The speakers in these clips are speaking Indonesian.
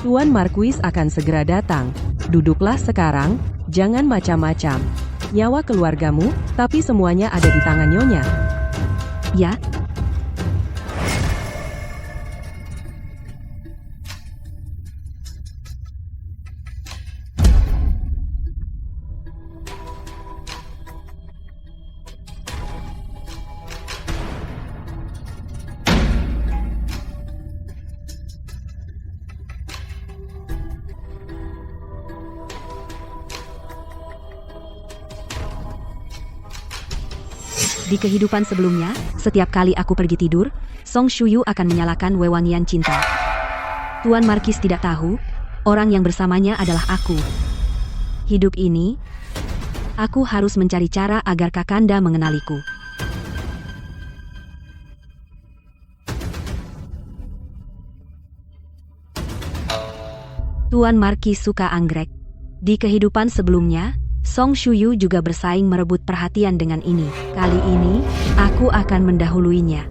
Tuan Marquis akan segera datang. Duduklah sekarang, jangan macam-macam. Nyawa keluargamu, tapi semuanya ada di tangan Nyonya. Ya, di kehidupan sebelumnya, setiap kali aku pergi tidur, Song Shuyu akan menyalakan wewangian cinta. Tuan Marquis tidak tahu, orang yang bersamanya adalah aku. Hidup ini, aku harus mencari cara agar Kakanda mengenaliku. Tuan Marquis suka anggrek. Di kehidupan sebelumnya, Song Shuyu juga bersaing merebut perhatian dengan ini. Kali ini, aku akan mendahuluinya.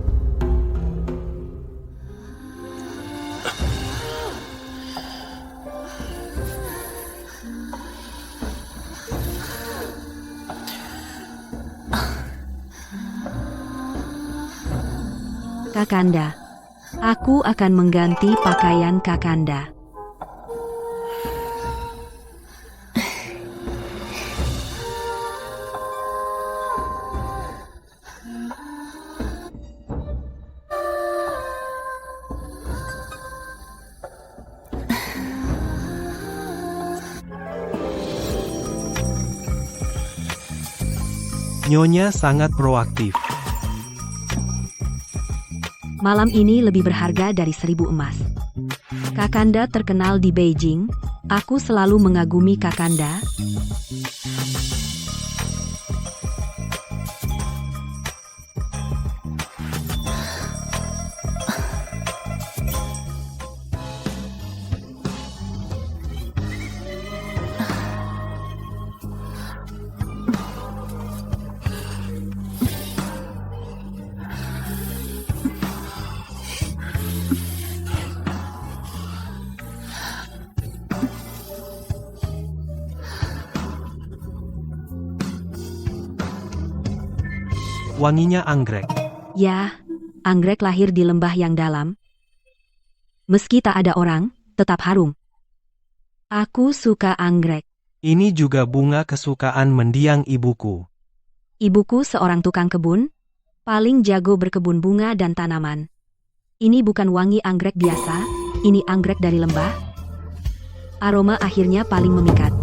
Kakanda, aku akan mengganti pakaian Kakanda. Nyonya sangat proaktif. Malam ini lebih berharga dari 1000 emas. Kakanda terkenal di Beijing. Aku selalu mengagumi Kakanda. Wanginya anggrek. Ya, anggrek lahir di lembah yang dalam. Meski tak ada orang, tetap harum. Aku suka anggrek. Ini juga bunga kesukaan mendiang ibuku. Ibuku seorang tukang kebun, paling jago berkebun bunga dan tanaman. Ini bukan wangi anggrek biasa, ini anggrek dari lembah. Aroma akhirnya paling memikat.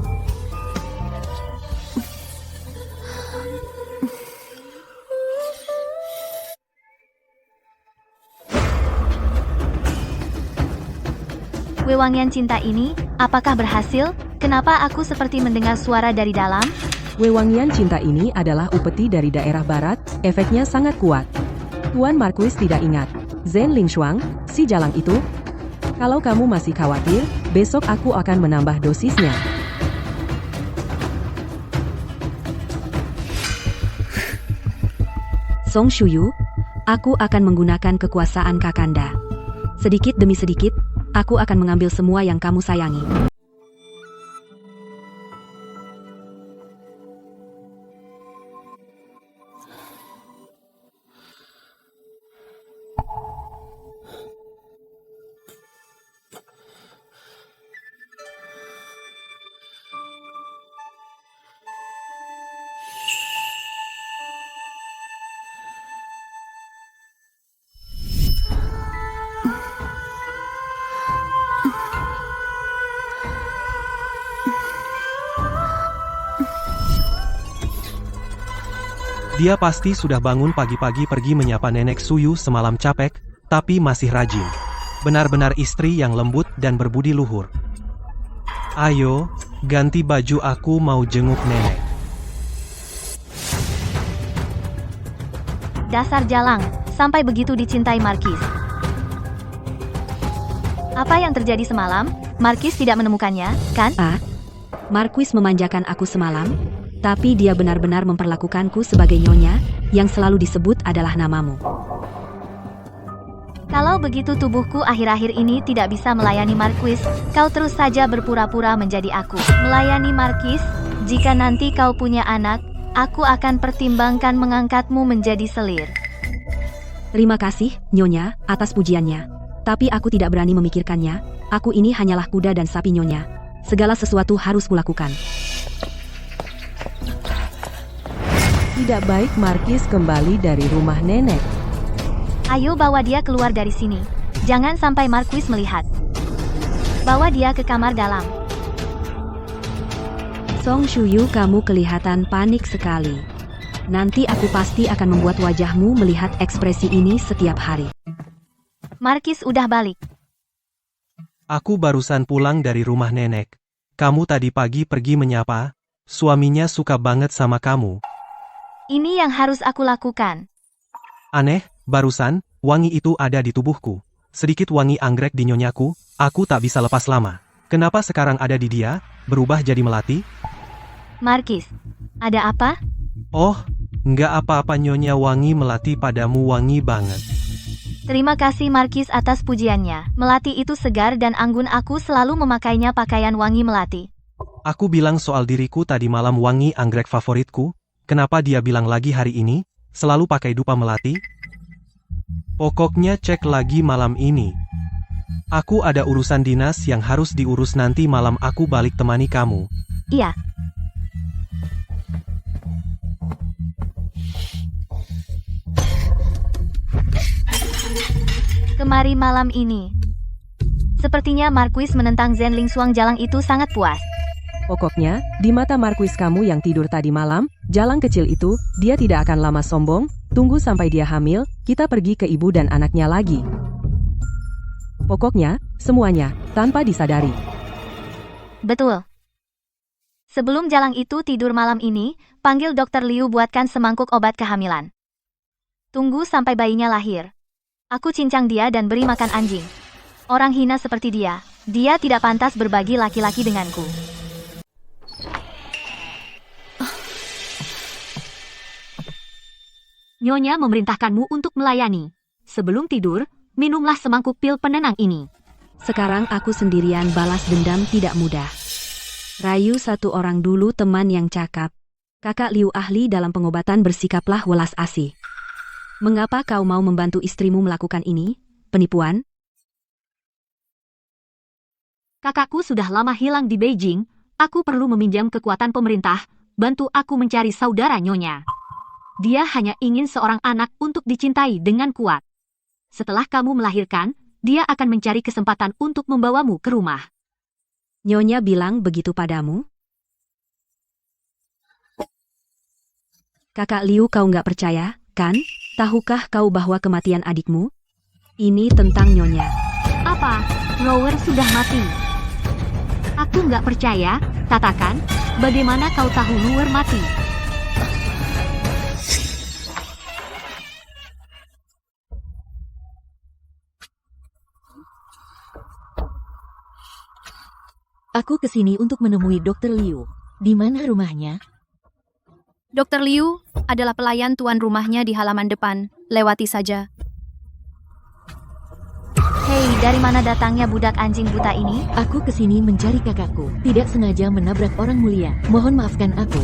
Wewangian cinta ini, apakah berhasil? Kenapa aku seperti mendengar suara dari dalam? Wewangian cinta ini adalah upeti dari daerah barat, efeknya sangat kuat. Tuan Marquis tidak ingat. Zhen Lingshuang, si jalang itu. Kalau kamu masih khawatir, besok aku akan menambah dosisnya. Song Shuyu, aku akan menggunakan kekuasaan Kakanda. Sedikit demi sedikit, aku akan mengambil semua yang kamu sayangi. Dia pasti sudah bangun pagi-pagi pergi menyapa nenek Suyu semalam capek, tapi masih rajin. Benar-benar istri yang lembut dan berbudi luhur. Ayo, ganti baju, aku mau jenguk nenek. Dasar jalang, sampai begitu dicintai Marquis. Apa yang terjadi semalam? Marquis tidak menemukannya, kan? Marquis memanjakan aku semalam, tapi dia benar-benar memperlakukanku sebagai nyonya, yang selalu disebut adalah namamu. Kalau Kalau begitu tubuhku akhir-akhir ini tidak bisa melayani Marquis, kau terus saja berpura-pura menjadi aku. Melayani Marquis? Jika nanti kau punya anak, aku akan pertimbangkan mengangkatmu menjadi selir. Terima kasih, Nyonya, atas pujiannya. Tapi aku tidak berani memikirkannya. Aku ini hanyalah kuda dan sapi Nyonya. Segala sesuatu harus kulakukan. Tidak baik Markis kembali dari rumah nenek. Ayo bawa dia keluar dari sini. Jangan sampai Marquis melihat. Bawa dia ke kamar dalam. Song Shuyu, kamu kelihatan panik sekali. Nanti aku pasti akan membuat wajahmu melihat ekspresi ini setiap hari. Marquis udah balik. Aku barusan pulang dari rumah nenek. Kamu tadi pagi pergi menyapa. Suaminya suka banget sama kamu. Ini yang harus aku lakukan. Aneh, barusan, wangi itu ada di tubuhku. Sedikit wangi anggrek di nyonyaku, aku tak bisa lepas lama. Kenapa sekarang ada di dia, berubah jadi melati? Marquis, ada apa? Oh, nggak apa-apa nyonya, wangi melati padamu wangi banget. Terima kasih Marquis atas pujiannya. Melati itu segar dan anggun, aku selalu memakainya pakaian wangi melati. Aku bilang soal diriku tadi malam wangi anggrek favoritku, kenapa dia bilang lagi hari ini, selalu pakai dupa melati? Pokoknya cek lagi malam ini. Aku ada urusan dinas yang harus diurus, nanti malam aku balik temani kamu. Iya. Kemari malam ini. Sepertinya Marquis menentang Zhen Lingshuang Jalang itu sangat puas. Pokoknya, di mata Marquis kamu yang tidur tadi malam, Jalang kecil itu, dia tidak akan lama sombong, tunggu sampai dia hamil, kita pergi ke ibu dan anaknya lagi. Pokoknya, semuanya, tanpa disadari. Betul. Sebelum Jalang itu tidur malam ini, panggil Dokter Liu buatkan semangkuk obat kehamilan. Tunggu sampai bayinya lahir. Aku cincang dia dan beri makan anjing. Orang hina seperti dia tidak pantas berbagi laki-laki denganku. Nyonya memerintahkanmu untuk melayani. Sebelum tidur, minumlah semangkuk pil penenang ini. Sekarang aku sendirian, balas dendam tidak mudah. Rayu satu orang dulu, teman yang cakap. Kakak Liu ahli dalam pengobatan, bersikaplah welas asih. Mengapa kau mau membantu istrimu melakukan ini? Penipuan? Kakakku sudah lama hilang di Beijing. Aku perlu meminjam kekuatan pemerintah. Bantu aku mencari saudara Nyonya. Dia hanya ingin seorang anak untuk dicintai dengan kuat. Setelah kamu melahirkan, dia akan mencari kesempatan untuk membawamu ke rumah. Nyonya bilang begitu padamu? Kakak Liu, kau nggak percaya, kan? Tahukah kau bahwa kematian adikmu? Ini tentang Nyonya. Apa? Rower sudah mati? Aku nggak percaya. Katakan, bagaimana kau tahu Rower mati? Aku kesini untuk menemui Dr. Liu. Di mana rumahnya? Dr. Liu adalah pelayan tuan rumahnya di halaman depan. Lewati saja. Hei, dari mana datangnya budak anjing buta ini? Aku kesini mencari kakakku. Tidak sengaja menabrak orang mulia. Mohon maafkan aku.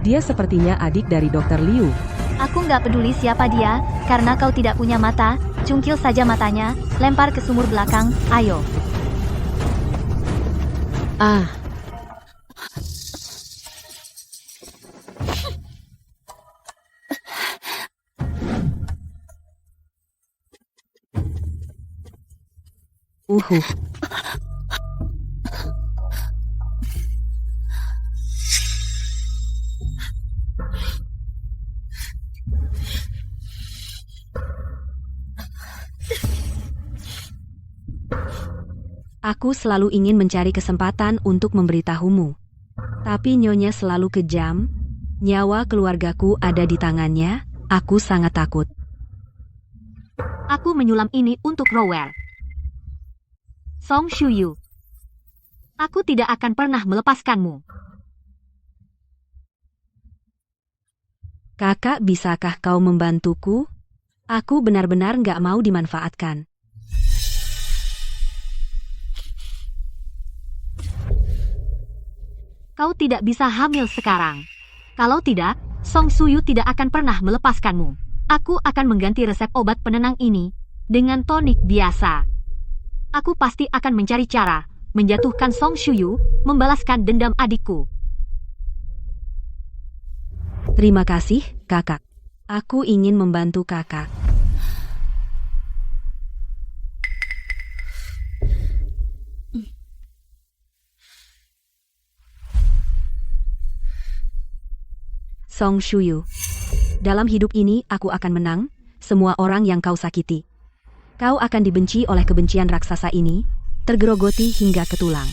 Dia sepertinya adik dari Dr. Liu. Aku nggak peduli siapa dia, karena kau tidak punya mata, cungkil saja matanya, lempar ke sumur belakang, ayo. Ah, Aku selalu ingin mencari kesempatan untuk memberitahumu. Tapi Nyonya selalu kejam. Nyawa keluargaku ada di tangannya. Aku sangat takut. Aku menyulam ini untuk Rowell. Song Shuyu. Aku tidak akan pernah melepaskanmu. Kakak, bisakah kau membantuku? Aku benar-benar nggak mau dimanfaatkan. Kau tidak bisa hamil sekarang. Kalau tidak, Song Shuyu tidak akan pernah melepaskanmu. Aku akan mengganti resep obat penenang ini dengan tonik biasa. Aku pasti akan mencari cara menjatuhkan Song Shuyu, membalaskan dendam adikku. Terima kasih, kakak. Aku ingin membantu kakak. Song Shuyu, dalam hidup ini aku akan menang semua orang yang kau sakiti. Kau akan dibenci oleh kebencian raksasa ini, tergerogoti hingga ke tulang.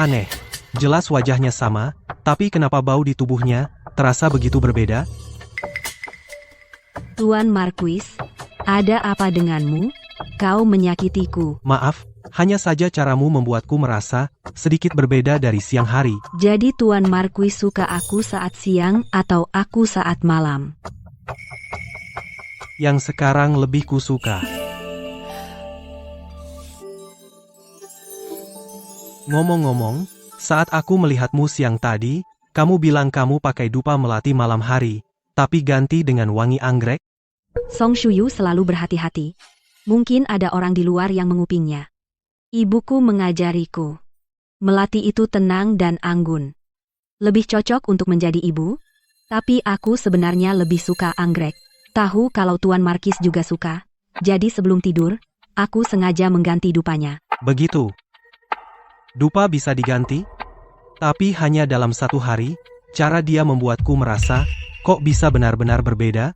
Aneh, jelas wajahnya sama, tapi kenapa bau di tubuhnya terasa begitu berbeda? Tuan Marquis, ada apa denganmu? Kau menyakitiku. Maaf, hanya saja caramu membuatku merasa sedikit berbeda dari siang hari. Jadi Tuan Marquis suka aku saat siang atau aku saat malam? Yang sekarang lebih kusuka. Ngomong-ngomong, saat aku melihatmu siang tadi, kamu bilang kamu pakai dupa melati malam hari, tapi ganti dengan wangi anggrek? Song Shuyu selalu berhati-hati. Mungkin ada orang di luar yang mengupingnya. Ibuku mengajariku. Melati itu tenang dan anggun. Lebih cocok untuk menjadi ibu, tapi aku sebenarnya lebih suka anggrek. Tahu kalau Tuan Marquis juga suka, jadi sebelum tidur, aku sengaja mengganti dupanya. Begitu. Dupa bisa diganti, tapi hanya dalam satu hari. Cara dia membuatku merasa, kok bisa benar-benar berbeda?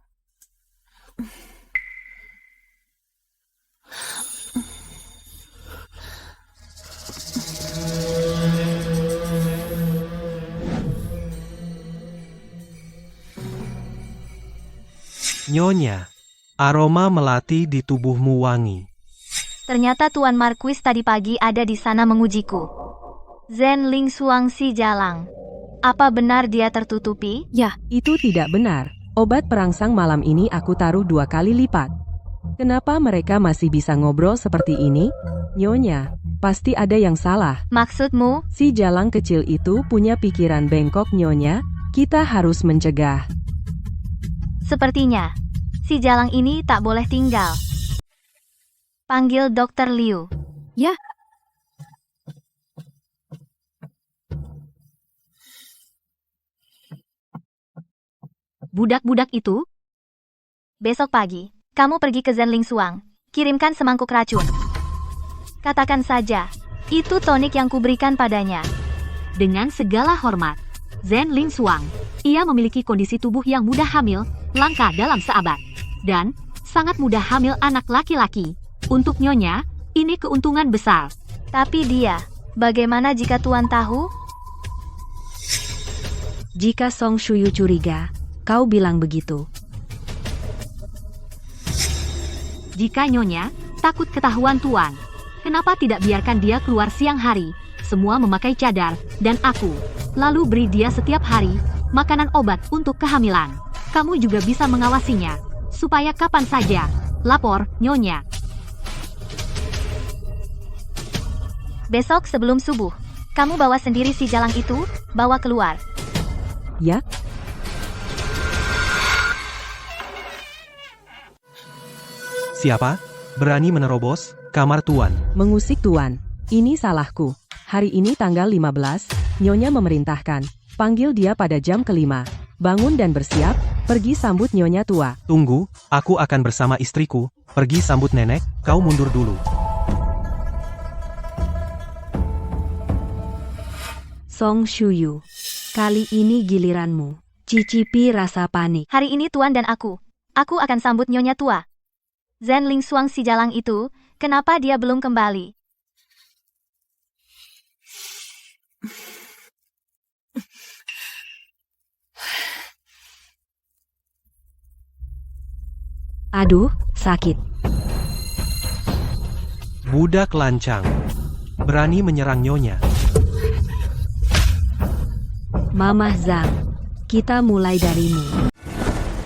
Nyonya, aroma melati di tubuhmu wangi. Ternyata Tuan Marquis tadi pagi ada di sana mengujiku. Zhen Ling Xuang si Jalang. Apa benar dia tertutupi? Ya, Itu tidak benar. Obat perangsang malam ini aku taruh 2 kali lipat. Kenapa mereka masih bisa ngobrol seperti ini? Nyonya, pasti ada yang salah. Maksudmu? Si Jalang kecil itu punya pikiran bengkok, Nyonya. Kita harus mencegah. Sepertinya, si Jalang ini tak boleh tinggal. Panggil Dr. Liu. ya, Budak-budak itu? Besok pagi, kamu pergi ke Zhen Ling Xuang. Kirimkan semangkuk racun. Katakan saja, itu tonik yang kuberikan padanya. Dengan segala hormat, Zhen Ling Xuang. Ia memiliki kondisi tubuh yang mudah hamil, langka dalam seabad. Dan, sangat mudah hamil anak laki-laki. Untuk Nyonya, ini keuntungan besar. Tapi dia, bagaimana jika Tuan tahu? Jika Song Shuyu curiga, kau bilang begitu. Jika Nyonya takut ketahuan Tuan, kenapa tidak biarkan dia keluar siang hari, semua memakai cadar, dan aku, lalu beri dia setiap hari makanan obat untuk kehamilan. Kamu juga bisa mengawasinya, supaya kapan saja, lapor, Nyonya. Besok sebelum subuh, kamu bawa sendiri si Jalang itu, bawa keluar. Ya, Siapa? Berani menerobos kamar Tuan. mengusik Tuan. Ini salahku. Hari ini tanggal 15, Nyonya memerintahkan. Panggil dia pada jam ke-5. Bangun dan bersiap, pergi sambut Nyonya tua. Tunggu, aku akan bersama istriku, pergi sambut nenek, kau mundur dulu. Song Shuyu, kali ini giliranmu. Cicipi rasa panik. Hari ini Tuan dan aku akan sambut Nyonya tua. Zhen Lingshuang si jalang itu, kenapa dia belum kembali? Aduh, sakit. Budak lancang. Berani menyerang Nyonya. Mamah Zhang, kita mulai darimu.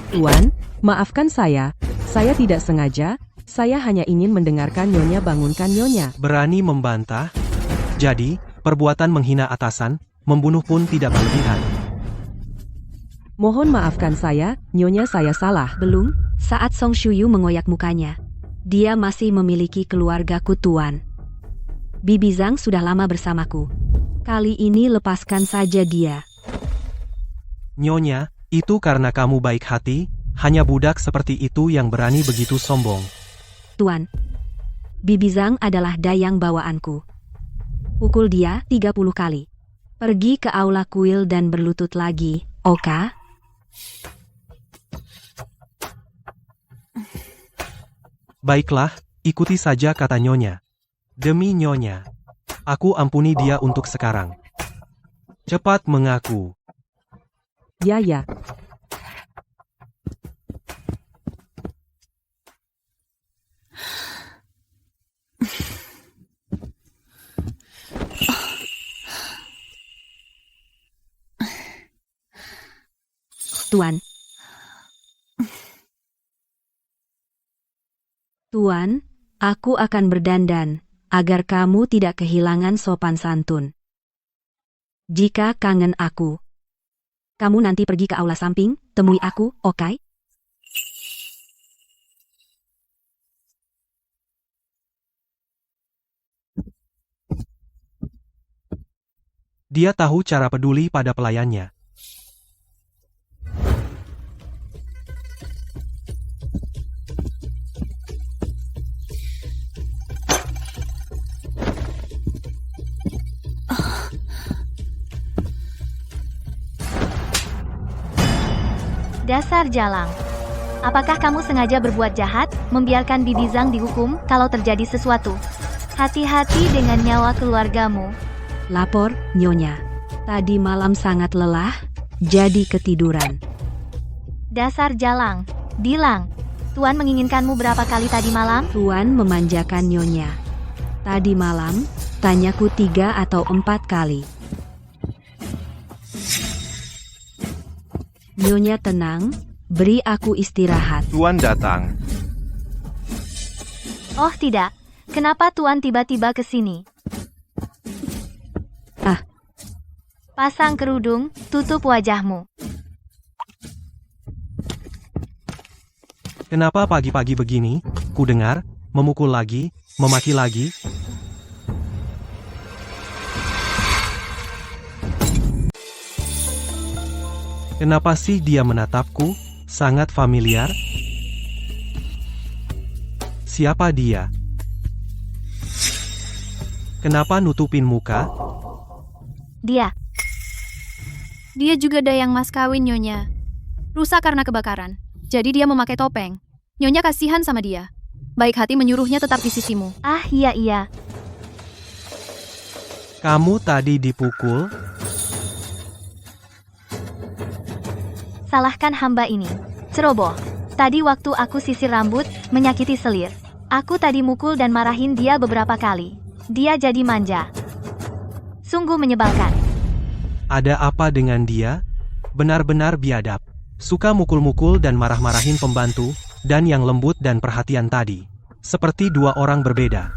Tuan, maafkan saya tidak sengaja, saya hanya ingin mendengarkan Nyonya bangunkan Nyonya. Berani membantah? Jadi, perbuatan menghina atasan, membunuh pun tidak berlebihan. Mohon maafkan saya, Nyonya saya salah. Belum, saat Song Shuyu mengoyak mukanya. Dia masih memiliki keluargaku Tuan. Bibi Zhang sudah lama bersamaku. Kali ini lepaskan saja dia. Nyonya, itu karena kamu baik hati, hanya budak seperti itu yang berani begitu sombong. Tuan, Bibi Zhang adalah dayang bawaanku. Pukul dia 30 kali. Pergi ke aula kuil dan berlutut lagi, oka? Baiklah, ikuti saja kata Nyonya. Demi Nyonya, aku ampuni dia untuk sekarang. Cepat mengaku. Ya. Tuan. Tuan, aku akan berdandan, agar kamu tidak kehilangan sopan santun. Jika kangen aku, kamu nanti pergi ke aula samping, temui aku, oke? Dia tahu cara peduli pada pelayannya. Dasar jalang. Apakah kamu sengaja berbuat jahat, membiarkan Bibi Zhang dihukum kalau terjadi sesuatu? Hati-hati dengan nyawa keluargamu. Lapor, Nyonya. Tadi malam sangat lelah, jadi ketiduran. Dasar jalang. Bilang, Tuan menginginkanmu berapa kali tadi malam? Tuan memanjakan Nyonya. Tadi malam, tanyaku 3 atau 4 kali. Nyonya tenang, beri aku istirahat. Tuan datang. Oh tidak, kenapa Tuan tiba-tiba ke sini? Ah. Pasang kerudung, tutup wajahmu. Kenapa pagi-pagi begini? Ku dengar, memukul lagi, memaki lagi. Kenapa sih dia menatapku? Sangat familiar. Siapa dia? Kenapa nutupin muka? Dia Dia juga dayang mas kawin Nyonya. Rusak karena kebakaran. Jadi dia memakai topeng. Nyonya kasihan sama dia. Baik hati menyuruhnya tetap di sisimu. Ah iya. Kamu tadi dipukul? Salahkan hamba ini. Ceroboh. Tadi waktu aku sisir rambut, menyakiti selir. Aku tadi mukul dan marahin dia beberapa kali. Dia jadi manja. Sungguh menyebalkan. Ada apa dengan dia? Benar-benar biadab. Suka mukul-mukul dan marah-marahin pembantu, dan yang lembut dan perhatian tadi. Seperti 2 orang berbeda.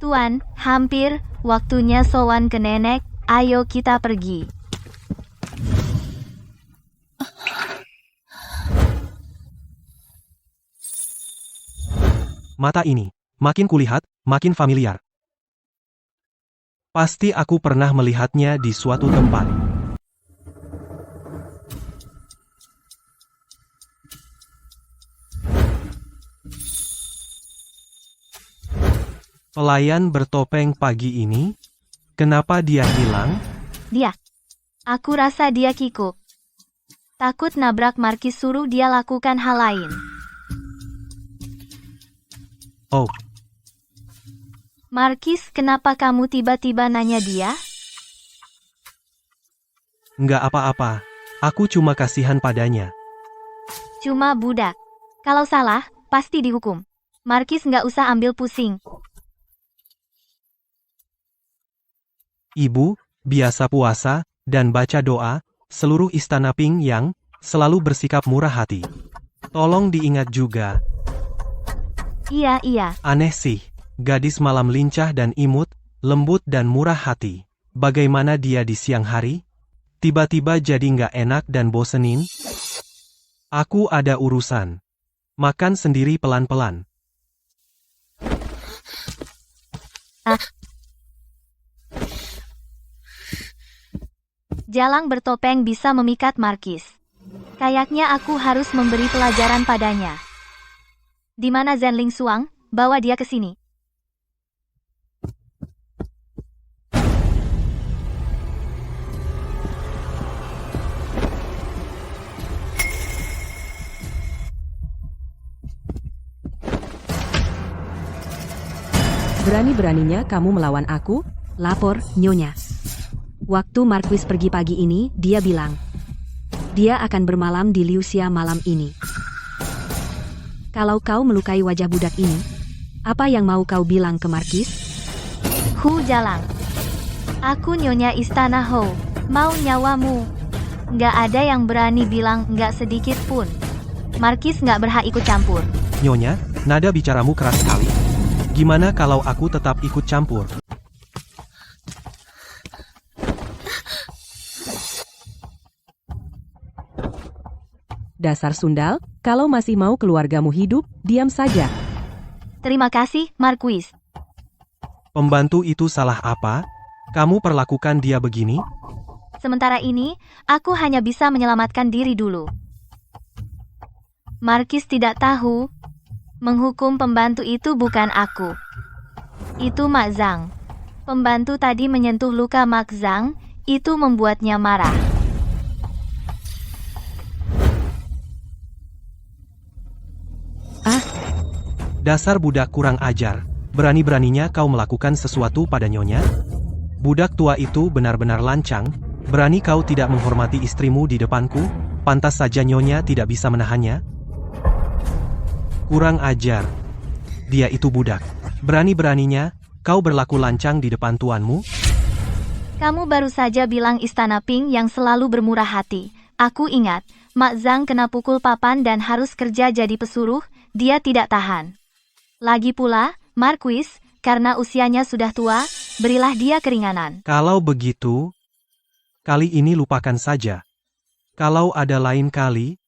Tuan, hampir waktunya sowan ke nenek. Ayo kita pergi. Mata ini, makin kulihat, makin familiar. Pasti aku pernah melihatnya di suatu tempat. Pelayan bertopeng pagi ini? Kenapa dia hilang? Dia. Aku rasa dia kikuk. Takut nabrak Markis suruh dia lakukan hal lain. Oh, Markis, kenapa kamu tiba-tiba nanya dia? nggak apa-apa. Aku cuma kasihan padanya. Cuma budak. Kalau salah, pasti dihukum. Markis nggak usah ambil pusing. Ibu, biasa puasa, dan baca doa, seluruh istana Ping Yang, selalu bersikap murah hati. Tolong diingat juga, Iya. aneh sih, gadis malam lincah dan imut, lembut dan murah hati. Bagaimana dia di siang hari? Tiba-tiba jadi nggak enak dan bosenin? Aku ada urusan. Makan sendiri pelan-pelan. Jalang bertopeng bisa memikat Markis. Kayaknya aku harus memberi pelajaran padanya. Di mana Zhen Lingshuang? Bawa dia ke sini. Berani-beraninya kamu melawan aku? Lapor, Nyonya. Waktu Marquis pergi pagi ini, dia bilang, dia akan bermalam di Liuxia malam ini. Kalau kau melukai wajah budak ini, apa yang mau kau bilang ke Marquis? Hu Jalang. Aku Nyonya Istana Hou. Mau nyawamu. Nggak ada yang berani bilang nggak sedikit pun. Markis nggak berhak ikut campur. Nyonya, nada bicaramu keras sekali. Gimana kalau aku tetap ikut campur? Dasar sundal, kalau masih mau keluargamu hidup, diam saja. Terima kasih, Marquis. Pembantu itu salah apa? Kamu perlakukan dia begini? Sementara ini, aku hanya bisa menyelamatkan diri dulu. Markis tidak tahu, menghukum pembantu itu bukan aku. Itu Mak Zhang. Pembantu tadi menyentuh luka Mak Zhang, itu membuatnya marah. Dasar budak kurang ajar. Berani-beraninya kau melakukan sesuatu pada Nyonya? Budak tua itu benar-benar lancang. Berani kau tidak menghormati istrimu di depanku? Pantas saja Nyonya tidak bisa menahannya. Kurang ajar. Dia itu budak. Berani-beraninya kau berlaku lancang di depan tuanmu? Kamu baru saja bilang Istana Ping yang selalu bermurah hati. Aku ingat, Mak Zhang kena pukul papan dan harus kerja jadi pesuruh, dia tidak tahan. Lagi pula, Marquis, karena usianya sudah tua, berilah dia keringanan. Kalau begitu, kali ini lupakan saja. Kalau ada lain kali,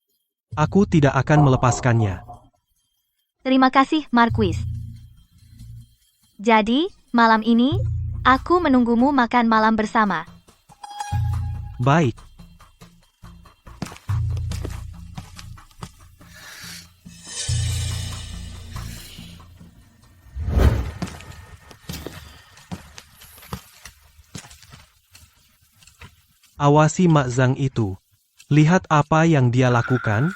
aku tidak akan melepaskannya. Terima kasih, Marquis. Jadi, malam ini, aku menunggumu makan malam bersama. Baik. Awasi Mak Zhang itu. Lihat apa yang dia lakukan.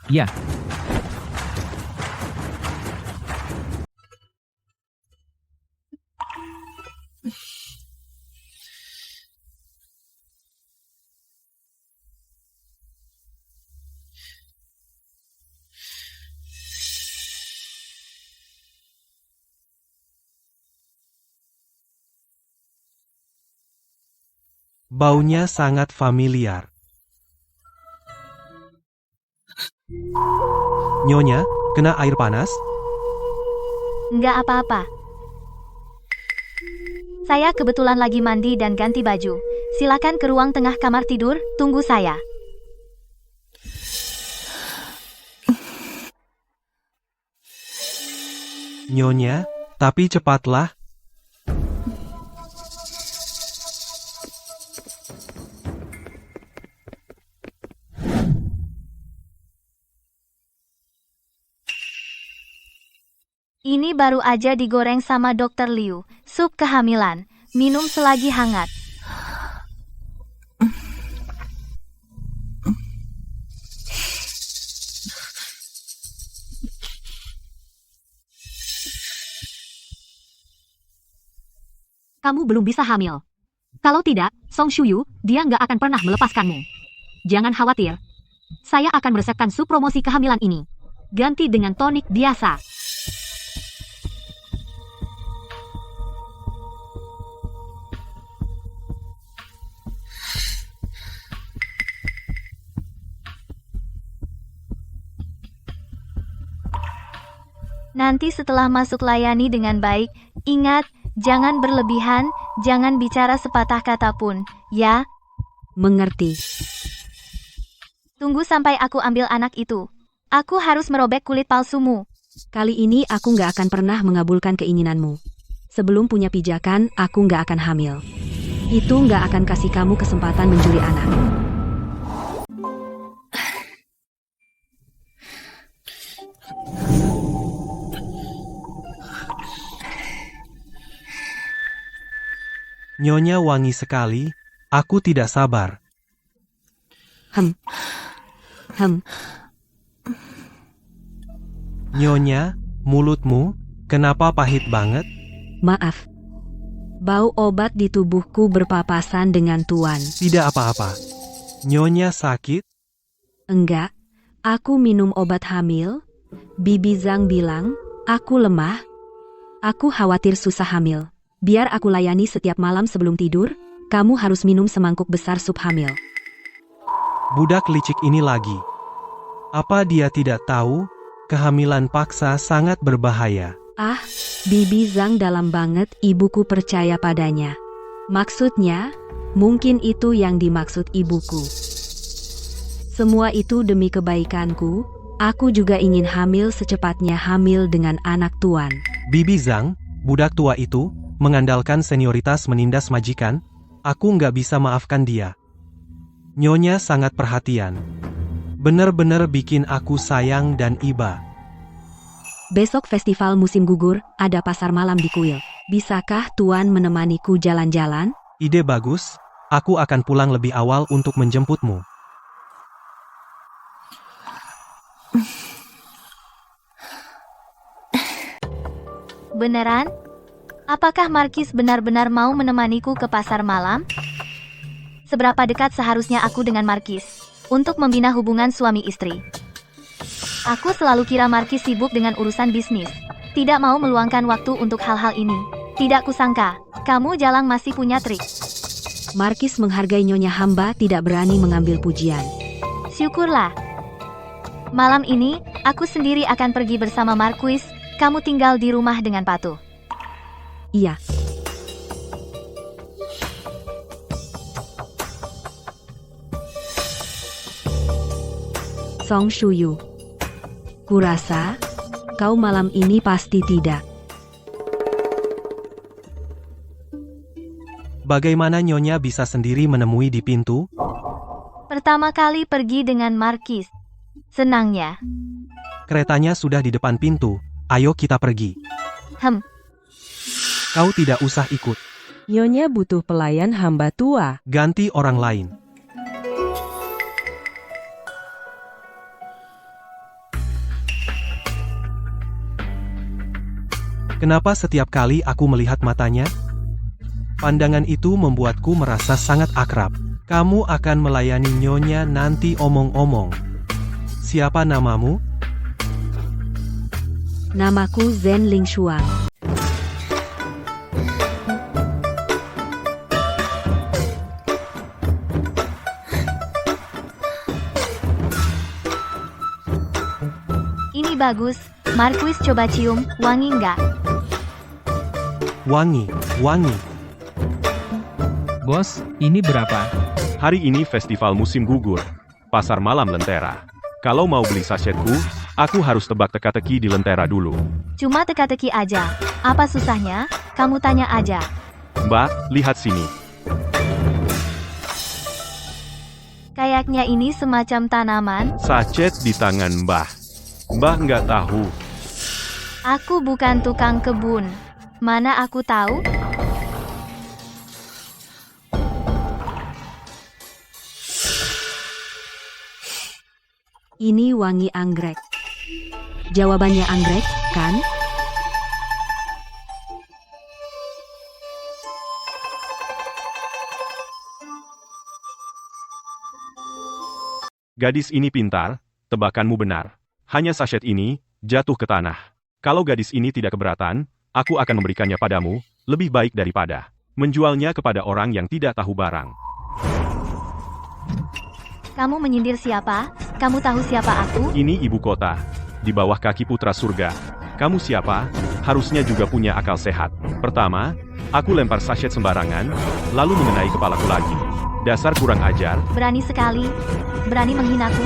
Ya, Baunya sangat familiar. Nyonya, kena air panas? Nggak apa-apa. Saya kebetulan lagi mandi dan ganti baju. Silakan ke ruang tengah kamar tidur, tunggu saya. Nyonya, tapi cepatlah. Ini baru aja digoreng sama Dokter Liu, sup kehamilan. Minum selagi hangat. Kamu belum bisa hamil. Kalau tidak, Song Shuyu, dia nggak akan pernah melepaskanmu. Jangan khawatir. Saya akan meresepkan sup promosi kehamilan ini. Ganti dengan tonik biasa. Nanti setelah masuk layani dengan baik, ingat, jangan berlebihan, jangan bicara sepatah kata pun, ya? Mengerti. Tunggu sampai aku ambil anak itu. Aku harus merobek kulit palsumu. Kali ini aku nggak akan pernah mengabulkan keinginanmu. Sebelum punya pijakan, aku nggak akan hamil. Itu nggak akan kasih kamu kesempatan mencuri anak. Nyonya wangi sekali, aku tidak sabar. Hem. Nyonya, mulutmu, kenapa pahit banget? Maaf. Bau obat di tubuhku berpapasan dengan Tuan. Tidak apa-apa. Nyonya sakit? Enggak. Aku minum obat hamil. Bibi Zhang bilang, aku lemah. Aku khawatir susah hamil. Biar aku layani setiap malam sebelum tidur, kamu harus minum semangkuk besar sup hamil. Budak licik ini lagi. Apa dia tidak tahu? Kehamilan paksa sangat berbahaya. Ah, Bibi Zhang dalam banget, ibuku percaya padanya. Maksudnya, mungkin itu yang dimaksud ibuku. Semua itu demi kebaikanku, aku juga ingin hamil secepatnya hamil dengan anak Tuan. Bibi Zhang, budak tua itu, mengandalkan senioritas menindas majikan, aku nggak bisa maafkan dia. Nyonya sangat perhatian. Bener-bener bikin aku sayang dan iba. Besok festival musim gugur, ada pasar malam di kuil. Bisakah Tuan menemaniku jalan-jalan? Ide bagus, aku akan pulang lebih awal untuk menjemputmu. Beneran? Apakah Markis benar-benar mau menemaniku ke pasar malam? Seberapa dekat seharusnya aku dengan Markis untuk membina hubungan suami istri? Aku selalu kira Markis sibuk dengan urusan bisnis, tidak mau meluangkan waktu untuk hal-hal ini. Tidak kusangka, kamu Jalang masih punya trik. Markis menghargai Nyonya hamba tidak berani mengambil pujian. Syukurlah. Malam ini, aku sendiri akan pergi bersama Marquis, kamu tinggal di rumah dengan patuh. Iya. Song Shuyu. Kurasa, kau malam ini pasti tidak. Bagaimana Nyonya bisa sendiri menemui di pintu? Pertama kali pergi dengan Markis. Senangnya. Keretanya sudah di depan pintu, ayo kita pergi. Kau tidak usah ikut, Nyonya butuh pelayan hamba tua. ganti orang lain. Kenapa setiap kali aku melihat matanya? Pandangan itu membuatku merasa sangat akrab. Kamu akan melayani Nyonya nanti omong-omong. Siapa namamu? Namaku Zhen Lingshuang. Ini bagus, Marquis coba cium, wangi nggak? Wangi, wangi. Bos, ini berapa? Hari ini festival musim gugur, pasar malam Lentera. Kalau mau beli sasetku, aku harus tebak teka-teki di Lentera dulu. Cuma teka-teki aja. Apa susahnya? Kamu tanya aja. Mbak, lihat sini. Kayaknya ini semacam tanaman. Sachet di tangan Mbah. Mbah nggak tahu. Aku bukan tukang kebun. Mana aku tahu? Ini wangi anggrek. Jawabannya anggrek, kan? Gadis ini pintar, tebakanmu benar. Hanya sachet ini, jatuh ke tanah. Kalau gadis ini tidak keberatan, aku akan memberikannya padamu, lebih baik daripada menjualnya kepada orang yang tidak tahu barang. Kamu menyindir siapa? Kamu tahu siapa aku? Ini ibu kota, di bawah kaki putra surga. Kamu siapa? Harusnya juga punya akal sehat. Pertama, aku lempar sachet sembarangan, lalu mengenai kepalaku lagi. Dasar kurang ajar. Berani sekali. Berani menghinaku.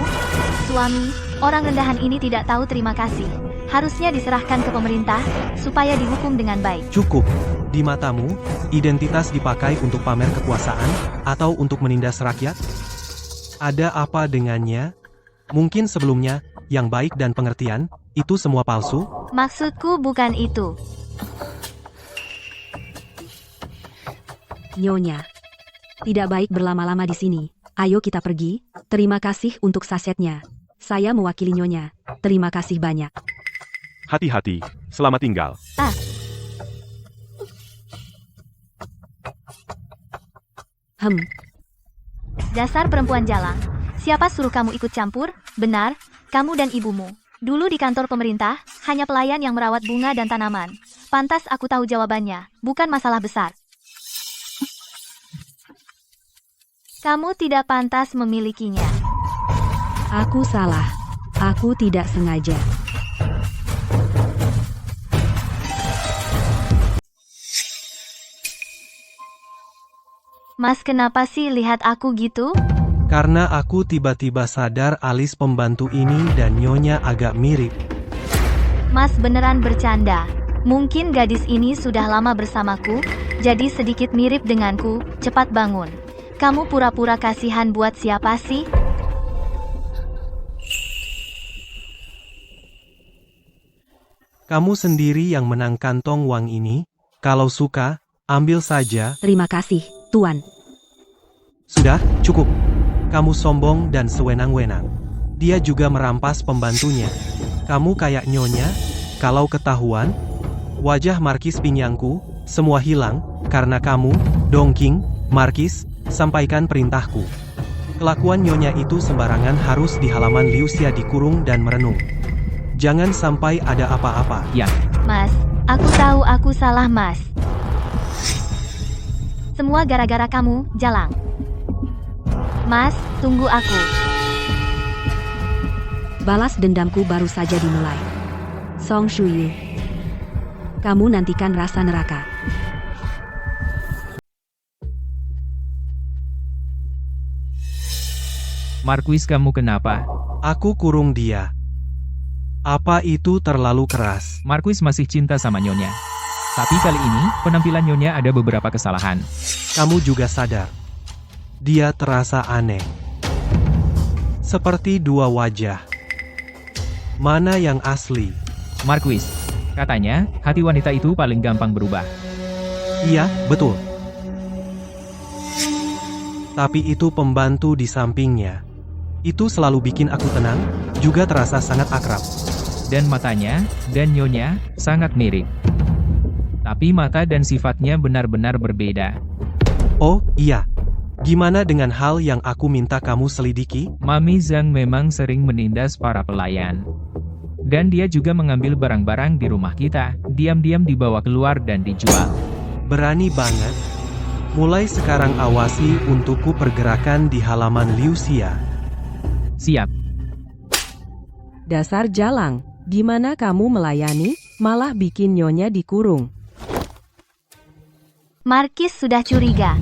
Suami, orang rendahan ini tidak tahu terima kasih. Harusnya diserahkan ke pemerintah, supaya dihukum dengan baik. Cukup. Di matamu, identitas dipakai untuk pamer kekuasaan, atau untuk menindas rakyat? Ada apa dengannya? Mungkin sebelumnya, yang baik dan pengertian, itu semua palsu? Maksudku bukan itu. Nyonya. Tidak baik berlama-lama di sini. Ayo kita pergi. Terima kasih untuk sasetnya. Saya mewakili Nyonya. Terima kasih banyak. Hati-hati, selamat tinggal. Dasar perempuan jalang. Siapa suruh kamu ikut campur? Benar, kamu dan ibumu. Dulu di kantor pemerintah, hanya pelayan yang merawat bunga dan tanaman. Pantas aku tahu jawabannya, bukan masalah besar. Kamu tidak pantas memilikinya. Aku salah. Aku tidak sengaja. Mas, kenapa sih lihat aku gitu? Karena aku tiba-tiba sadar alis pembantu ini dan Nyonya agak mirip. Mas beneran bercanda. Mungkin gadis ini sudah lama bersamaku, jadi sedikit mirip denganku. Cepat bangun. Kamu pura-pura kasihan buat siapa sih? Kamu sendiri yang menang kantong uang ini. Kalau suka, ambil saja. Terima kasih, Tuan. Sudah, cukup. Kamu sombong dan sewenang-wenang. Dia juga merampas pembantunya. Kamu kayak Nyonya, kalau ketahuan, wajah Markis Pingyangku, semua hilang, karena kamu, Dongking, Markis, sampaikan perintahku. Kelakuan Nyonya itu sembarangan harus di halaman Liusia dikurung dan merenung. Jangan sampai ada apa-apa. Ya. Mas, aku tahu aku salah, Mas. Semua gara-gara kamu, jalang. Mas, tunggu aku. Balas dendamku baru saja dimulai. Song Shuyu. Kamu nantikan rasa neraka. Marquis, kamu kenapa? Aku kurung dia. Apa itu terlalu keras? Marquis masih cinta sama Nyonya. Tapi kali ini, penampilan Nyonya ada beberapa kesalahan. Kamu juga sadar. Dia terasa aneh. Seperti dua wajah. Mana yang asli? Marquis, katanya, hati wanita itu paling gampang berubah. Iya, betul. Tapi itu pembantu di sampingnya. Itu selalu bikin aku tenang, juga terasa sangat akrab. Dan matanya, dan Nyonya, sangat mirip. Tapi mata dan sifatnya benar-benar berbeda. Oh, iya. Gimana dengan hal yang aku minta kamu selidiki? Mami Zhang memang sering menindas para pelayan. Dan dia juga mengambil barang-barang di rumah kita, diam-diam dibawa keluar dan dijual. Berani banget. Mulai sekarang awasi untukku pergerakan di halaman Liusia. Siap. Dasar jalang, gimana kamu melayani, malah bikin Nyonya dikurung. Markis sudah curiga.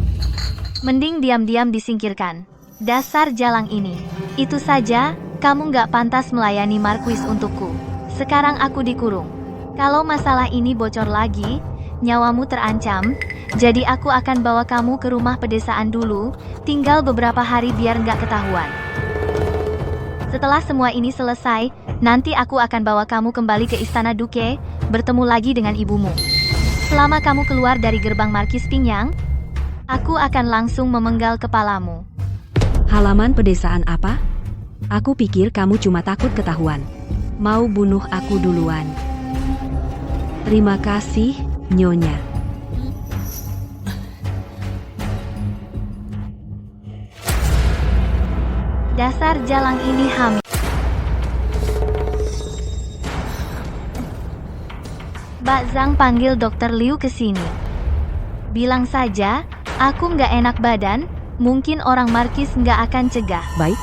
Mending diam-diam disingkirkan. Dasar jalang ini. Itu saja, kamu nggak pantas melayani Marquis untukku. Sekarang aku dikurung. Kalau masalah ini bocor lagi, nyawamu terancam, jadi aku akan bawa kamu ke rumah pedesaan dulu, tinggal beberapa hari biar nggak ketahuan. Setelah semua ini selesai, nanti aku akan bawa kamu kembali ke Istana Duke, bertemu lagi dengan ibumu. Selama kamu keluar dari gerbang Markis Pingyang, aku akan langsung memenggal kepalamu. Halaman pedesaan apa? Aku pikir kamu cuma takut ketahuan. Mau bunuh aku duluan. Terima kasih, Nyonya. Dasar jalang ini hamil. Mbak Zhang panggil Dokter Liu ke sini. Bilang saja, aku nggak enak badan, mungkin orang Markis nggak akan cegah. Baik,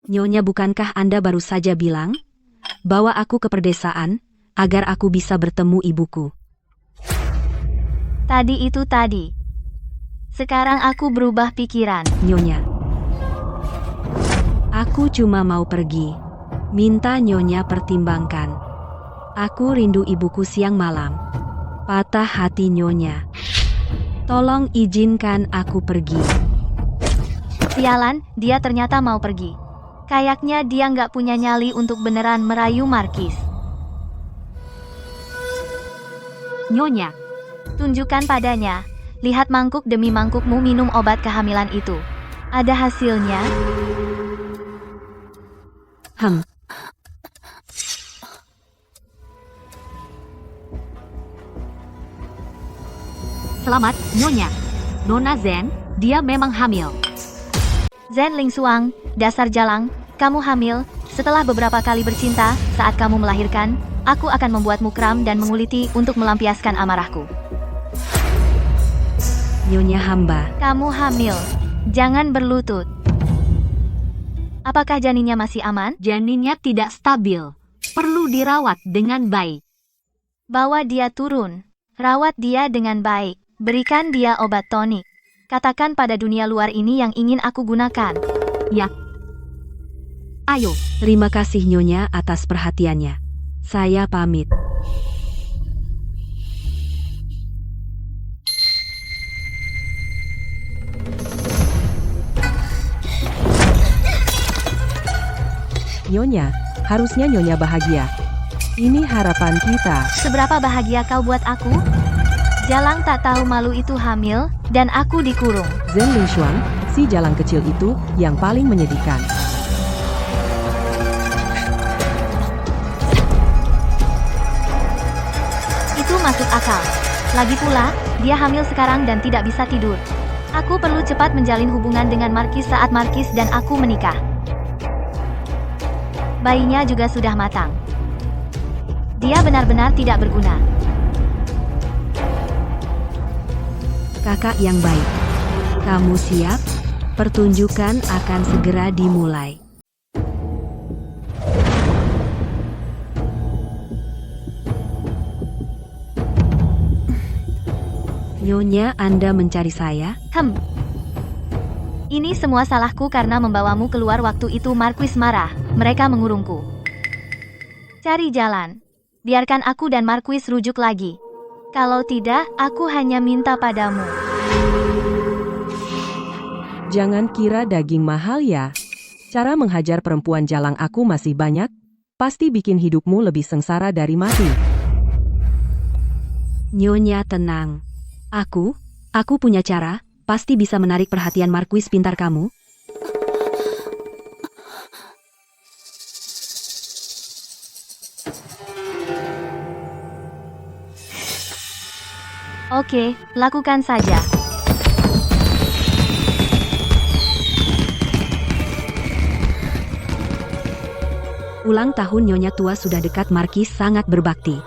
Nyonya, bukankah Anda baru saja bilang, bawa aku ke perdesaan, agar aku bisa bertemu ibuku? Tadi itu tadi. Sekarang aku berubah pikiran. Nyonya. Aku cuma mau pergi. Minta Nyonya pertimbangkan. Aku rindu ibuku siang malam. Patah hati Nyonya. Tolong izinkan aku pergi. Sialan, dia ternyata mau pergi. Kayaknya dia nggak punya nyali untuk beneran merayu Markis. Nyonya. Tunjukkan padanya. Lihat mangkuk demi mangkukmu minum obat kehamilan itu. Ada hasilnya? Selamat, Nyonya. Nona Zen, dia memang hamil. Zhen Lingxuang, dasar jalang, kamu hamil. Setelah beberapa kali bercinta, saat kamu melahirkan, aku akan membuatmu kram dan menguliti untuk melampiaskan amarahku. Nyonya hamba. Kamu hamil. Jangan berlutut. Apakah janinnya masih aman? Janinnya tidak stabil. Perlu dirawat dengan baik. Bawa dia turun. Rawat dia dengan baik. Berikan dia obat tonik. Katakan pada dunia luar ini yang ingin aku gunakan. Ya. Ayo. Terima kasih Nyonya atas perhatiannya. Saya pamit. Nyonya, harusnya Nyonya bahagia. Ini harapan kita. Seberapa bahagia kau buat aku? Jalang tak tahu malu itu hamil, dan aku dikurung. Zhen Lingxuang, si jalang kecil itu, yang paling menyedihkan. Itu masuk akal. Lagi pula, dia hamil sekarang dan tidak bisa tidur. Aku perlu cepat menjalin hubungan dengan Markis saat Markis dan aku menikah. Bayinya juga sudah matang. Dia benar-benar tidak berguna. Kakak yang baik. Kamu siap? Pertunjukan akan segera dimulai. Nyonya, Anda mencari saya? Ini semua salahku karena membawamu keluar waktu itu. Marquis marah. Mereka mengurungku. Cari jalan. Biarkan aku dan Marquis rujuk lagi. Kalau tidak, aku hanya minta padamu. Jangan kira daging mahal ya. Cara menghajar perempuan jalang aku masih banyak. Pasti bikin hidupmu lebih sengsara dari mati. Nyonya tenang. Aku punya cara. Pasti bisa menarik perhatian Marquis pintar kamu. Oke, lakukan saja. Ulang tahun Nyonya tua sudah dekat. Marquis sangat berbakti.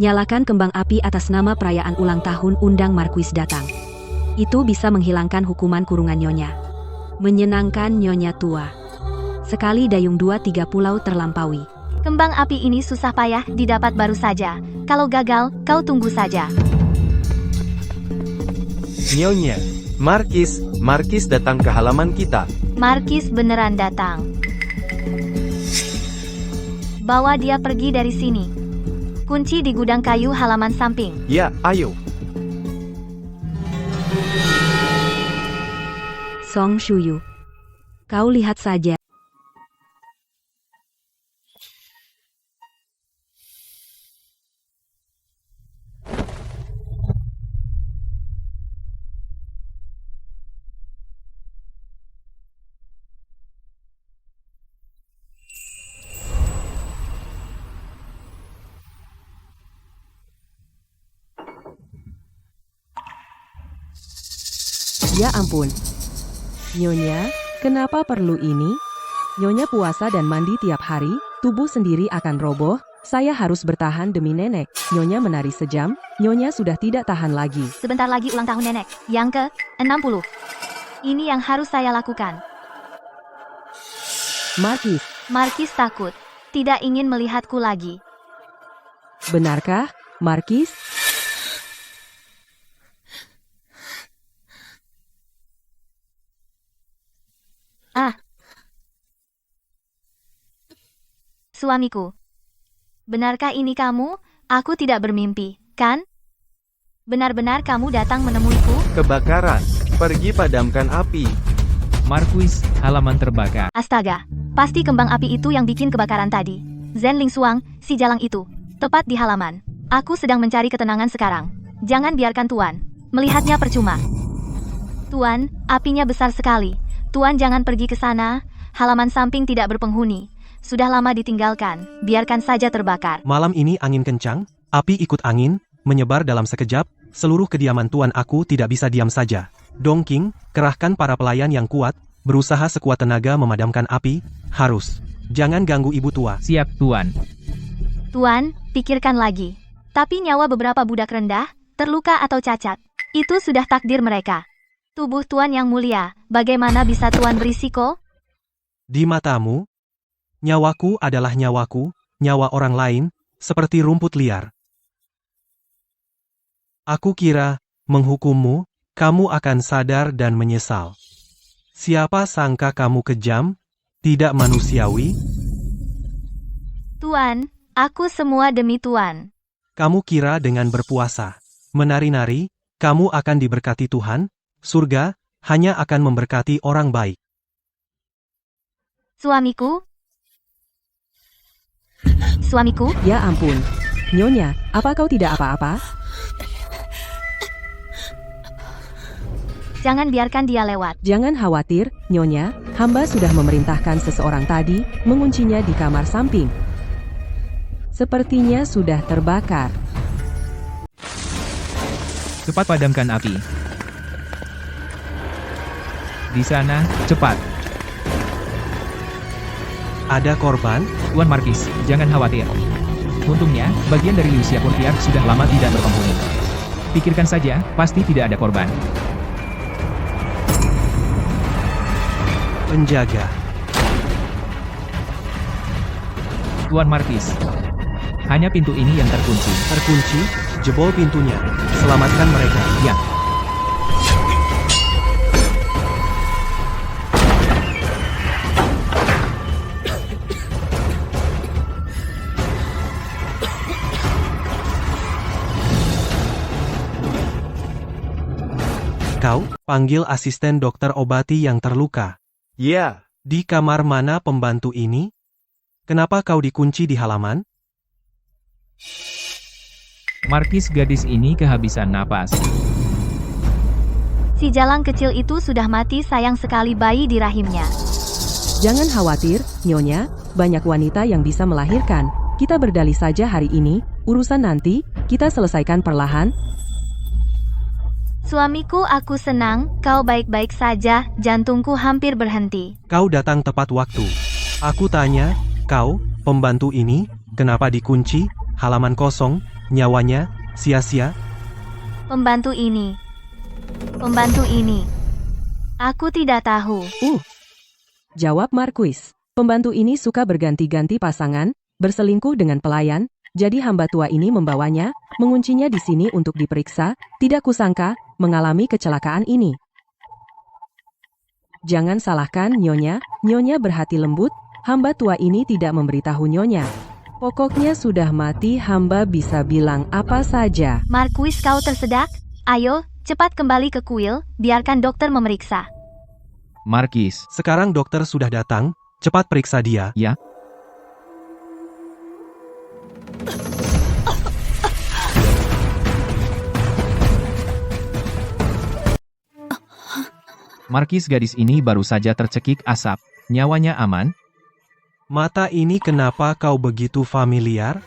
Nyalakan kembang api atas nama perayaan ulang tahun, undang Marquis datang. Itu bisa menghilangkan hukuman kurungan Nyonya. Menyenangkan Nyonya tua. Sekali dayung 2-3 pulau terlampaui. Kembang api ini susah payah didapat baru saja. Kalau gagal, kau tunggu saja. Nyonya, Markis datang ke halaman kita. Markis beneran datang. Bawa dia pergi dari sini. Kunci di gudang kayu halaman samping. Ya, ayo. Song Shuyu. Kau lihat saja. Ya ampun. Nyonya, kenapa perlu ini? Nyonya puasa dan mandi tiap hari, tubuh sendiri akan roboh. Saya harus bertahan demi nenek. Nyonya menari sejam, Nyonya sudah tidak tahan lagi. Sebentar lagi ulang tahun nenek, yang ke-60. Ini yang harus saya lakukan. Markis, Markis takut. Tidak ingin melihatku lagi. benarkah, Markis? Suamiku. Benarkah ini kamu? Aku tidak bermimpi, kan? Benar-benar kamu datang menemuiku? Kebakaran. Pergi padamkan api. Marquis, halaman terbakar. Astaga, pasti kembang api itu yang bikin kebakaran tadi. Zhen Lingshuang, si jalang itu. Tepat di halaman. Aku sedang mencari ketenangan sekarang. Jangan biarkan Tuan. Melihatnya percuma. Tuan, apinya besar sekali. Tuan jangan pergi ke sana. Halaman samping tidak berpenghuni. Sudah lama ditinggalkan. Biarkan saja terbakar. Malam ini angin kencang, api ikut angin, menyebar dalam sekejap, seluruh kediaman tuan aku tidak bisa diam saja. Dongking, kerahkan para pelayan yang kuat, berusaha sekuat tenaga memadamkan api, harus. Jangan ganggu ibu tua. Siap, Tuan. Tuan, pikirkan lagi. Tapi nyawa beberapa budak rendah, terluka atau cacat, itu sudah takdir mereka. Tubuh Tuan yang mulia, bagaimana bisa Tuan berisiko? Di matamu, nyawaku adalah nyawaku, nyawa orang lain, seperti rumput liar. Aku kira, menghukummu, kamu akan sadar dan menyesal. Siapa sangka kamu kejam, tidak manusiawi? Tuan, aku semua demi Tuan. Kamu kira dengan berpuasa, menari-nari, kamu akan diberkati Tuhan? Surga hanya akan memberkati orang baik. Suamiku? Suamiku? Ya ampun. Nyonya, apa kau tidak apa-apa? Jangan biarkan dia lewat. Jangan khawatir, Nyonya, hamba sudah memerintahkan seseorang tadi, menguncinya di kamar samping. Sepertinya sudah terbakar. Cepat padamkan api. Di sana, cepat. Ada korban? Tuan Markis, jangan khawatir. Untungnya, bagian dari Liu Xiaopuntiar sudah lama tidak berpenghuni. Pikirkan saja, pasti tidak ada korban. Penjaga. Tuan Markis, hanya pintu ini yang terkunci. Terkunci, jebol pintunya. Selamatkan mereka. Ya. Kau, panggil asisten dokter obati yang terluka. Ya, Di kamar mana pembantu ini? Kenapa kau dikunci di halaman? Markis, gadis ini kehabisan napas. Si jalang kecil itu sudah mati, sayang sekali bayi di rahimnya. Jangan khawatir, Nyonya, banyak wanita yang bisa melahirkan. Kita berdalih saja hari ini, urusan nanti, kita selesaikan perlahan. Suamiku, aku senang, kau baik-baik saja, jantungku hampir berhenti. Kau datang tepat waktu. Aku tanya, kau, pembantu ini, kenapa dikunci, halaman kosong, nyawanya, sia-sia? Pembantu ini. Aku tidak tahu. Jawab Marquis. Pembantu ini suka berganti-ganti pasangan, berselingkuh dengan pelayan, jadi hamba tua ini membawanya, menguncinya di sini untuk diperiksa, tidak kusangka, mengalami kecelakaan ini. Jangan salahkan Nyonya, Nyonya berhati lembut, hamba tua ini tidak memberitahu Nyonya. Pokoknya sudah mati, hamba bisa bilang apa saja. Marquis, kau tersedak? Ayo, cepat kembali ke kuil, biarkan dokter memeriksa. Markis, Sekarang dokter sudah datang, cepat periksa dia. ya. Markis, gadis ini baru saja tercekik asap. Nyawanya aman? Mata ini kenapa kau begitu familiar?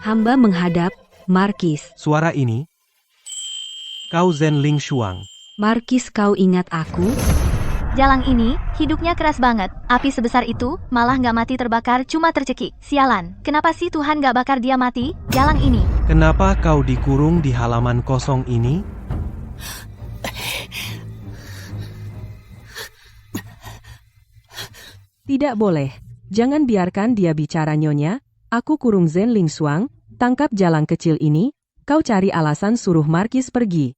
Hamba menghadap Markis. Suara ini? Kau Zen Lingshuang. Markis, kau ingat aku? Jalang ini, hidupnya keras banget. Api sebesar itu, malah nggak mati terbakar, cuma tercekik. Sialan, kenapa sih Tuhan nggak bakar dia mati? Jalang ini. Kenapa kau dikurung di halaman kosong ini? Tidak boleh. Jangan biarkan dia bicara, Nyonya. Aku kurung Zen Lingshuang. Tangkap jalang kecil ini. Kau cari alasan suruh Markis pergi.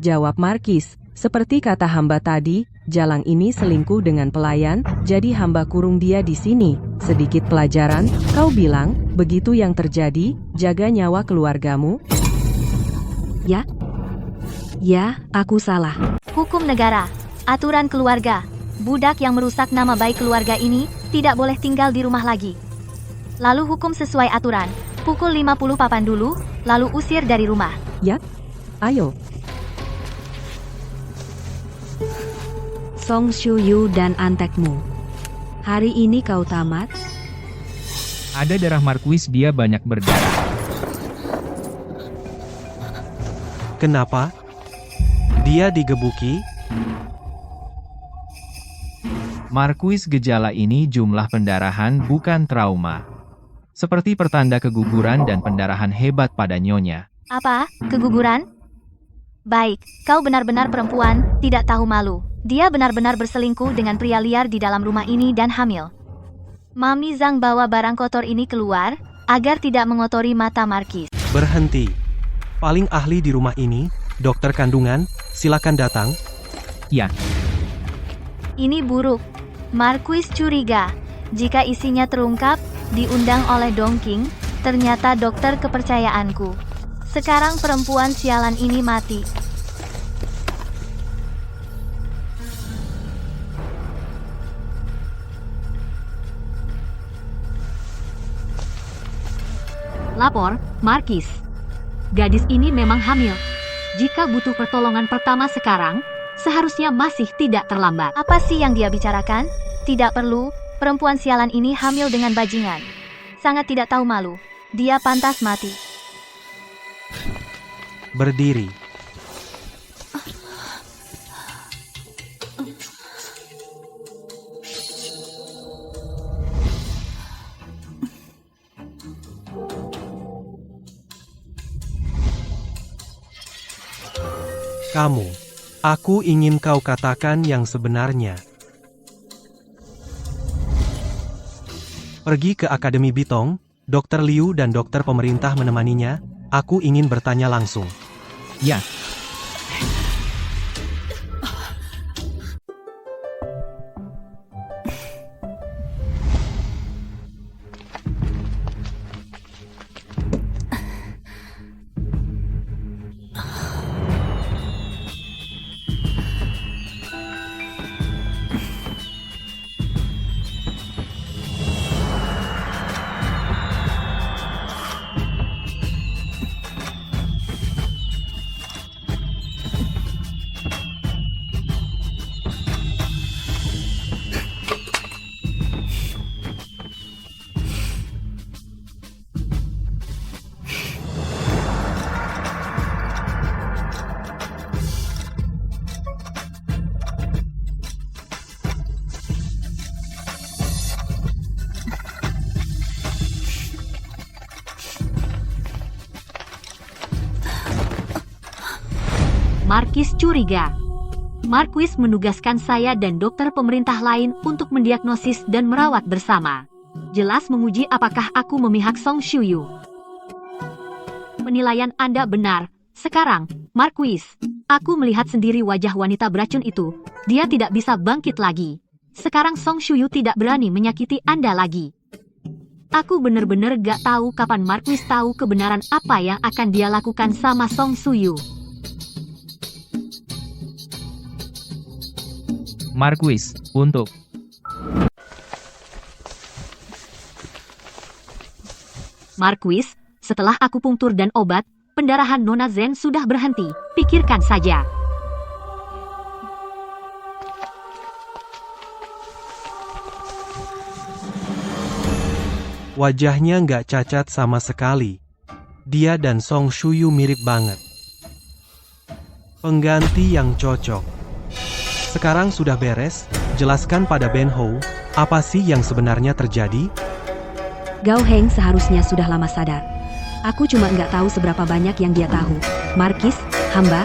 Jawab Markis. Seperti kata hamba tadi, jalang ini selingkuh dengan pelayan, jadi hamba kurung dia di sini. Sedikit pelajaran, kau bilang, begitu yang terjadi, jaga nyawa keluargamu. Ya, aku salah. Hukum negara, aturan keluarga. Budak yang merusak nama baik keluarga ini, tidak boleh tinggal di rumah lagi. Lalu hukum sesuai aturan. Pukul 50 papan dulu, lalu usir dari rumah. Ya? Ayo. Song Shuyu dan antekmu. Hari ini kau tamat? Ada darah Marquis, dia banyak berdarah. Kenapa? Dia digebuki? Marquis, gejala ini jumlah pendarahan bukan trauma. Seperti pertanda keguguran dan pendarahan hebat pada Nyonya. Apa? Keguguran? Baik, kau benar-benar perempuan, tidak tahu malu. Dia benar-benar berselingkuh dengan pria liar di dalam rumah ini dan hamil. Mami Zhang bawa barang kotor ini keluar, agar tidak mengotori mata Markis. Berhenti. Paling ahli di rumah ini, dokter kandungan, silakan datang. Ya, Ini buruk. Marquis curiga. Jika isinya terungkap, diundang oleh Dongking, ternyata dokter kepercayaanku. Sekarang perempuan sialan ini mati. Lapor, Markis. Gadis ini memang hamil. Jika butuh pertolongan pertama sekarang, seharusnya masih tidak terlambat. Apa sih yang dia bicarakan? Tidak perlu, perempuan sialan ini hamil dengan bajingan. Sangat tidak tahu malu. Dia pantas mati. Berdiri. Kamu. Aku ingin kau katakan yang sebenarnya. Pergi ke Akademi Bitong, Dr. Liu dan dokter pemerintah menemaninya. Aku ingin bertanya langsung. ya. Markis curiga. Marquis menugaskan saya dan dokter pemerintah lain untuk mendiagnosis dan merawat bersama. Jelas menguji apakah aku memihak Song Shuyu. Penilaian Anda benar. Sekarang, Marquis, aku melihat sendiri wajah wanita beracun itu. Dia tidak bisa bangkit lagi. Sekarang Song Shuyu tidak berani menyakiti Anda lagi. Aku benar-benar gak tahu kapan Marquis tahu kebenaran apa yang akan dia lakukan sama Song Shuyu. Marquis, untuk Marquis, setelah akupunktur dan obat, pendarahan Nona Zen sudah berhenti. Pikirkan saja. Wajahnya nggak cacat sama sekali. Dia dan Song Shuyu mirip banget. Pengganti yang cocok. Sekarang sudah beres, jelaskan pada Ben Hou, apa sih yang sebenarnya terjadi? Gao Heng seharusnya sudah lama sadar. Aku cuma nggak tahu seberapa banyak yang dia tahu. Markis, hamba.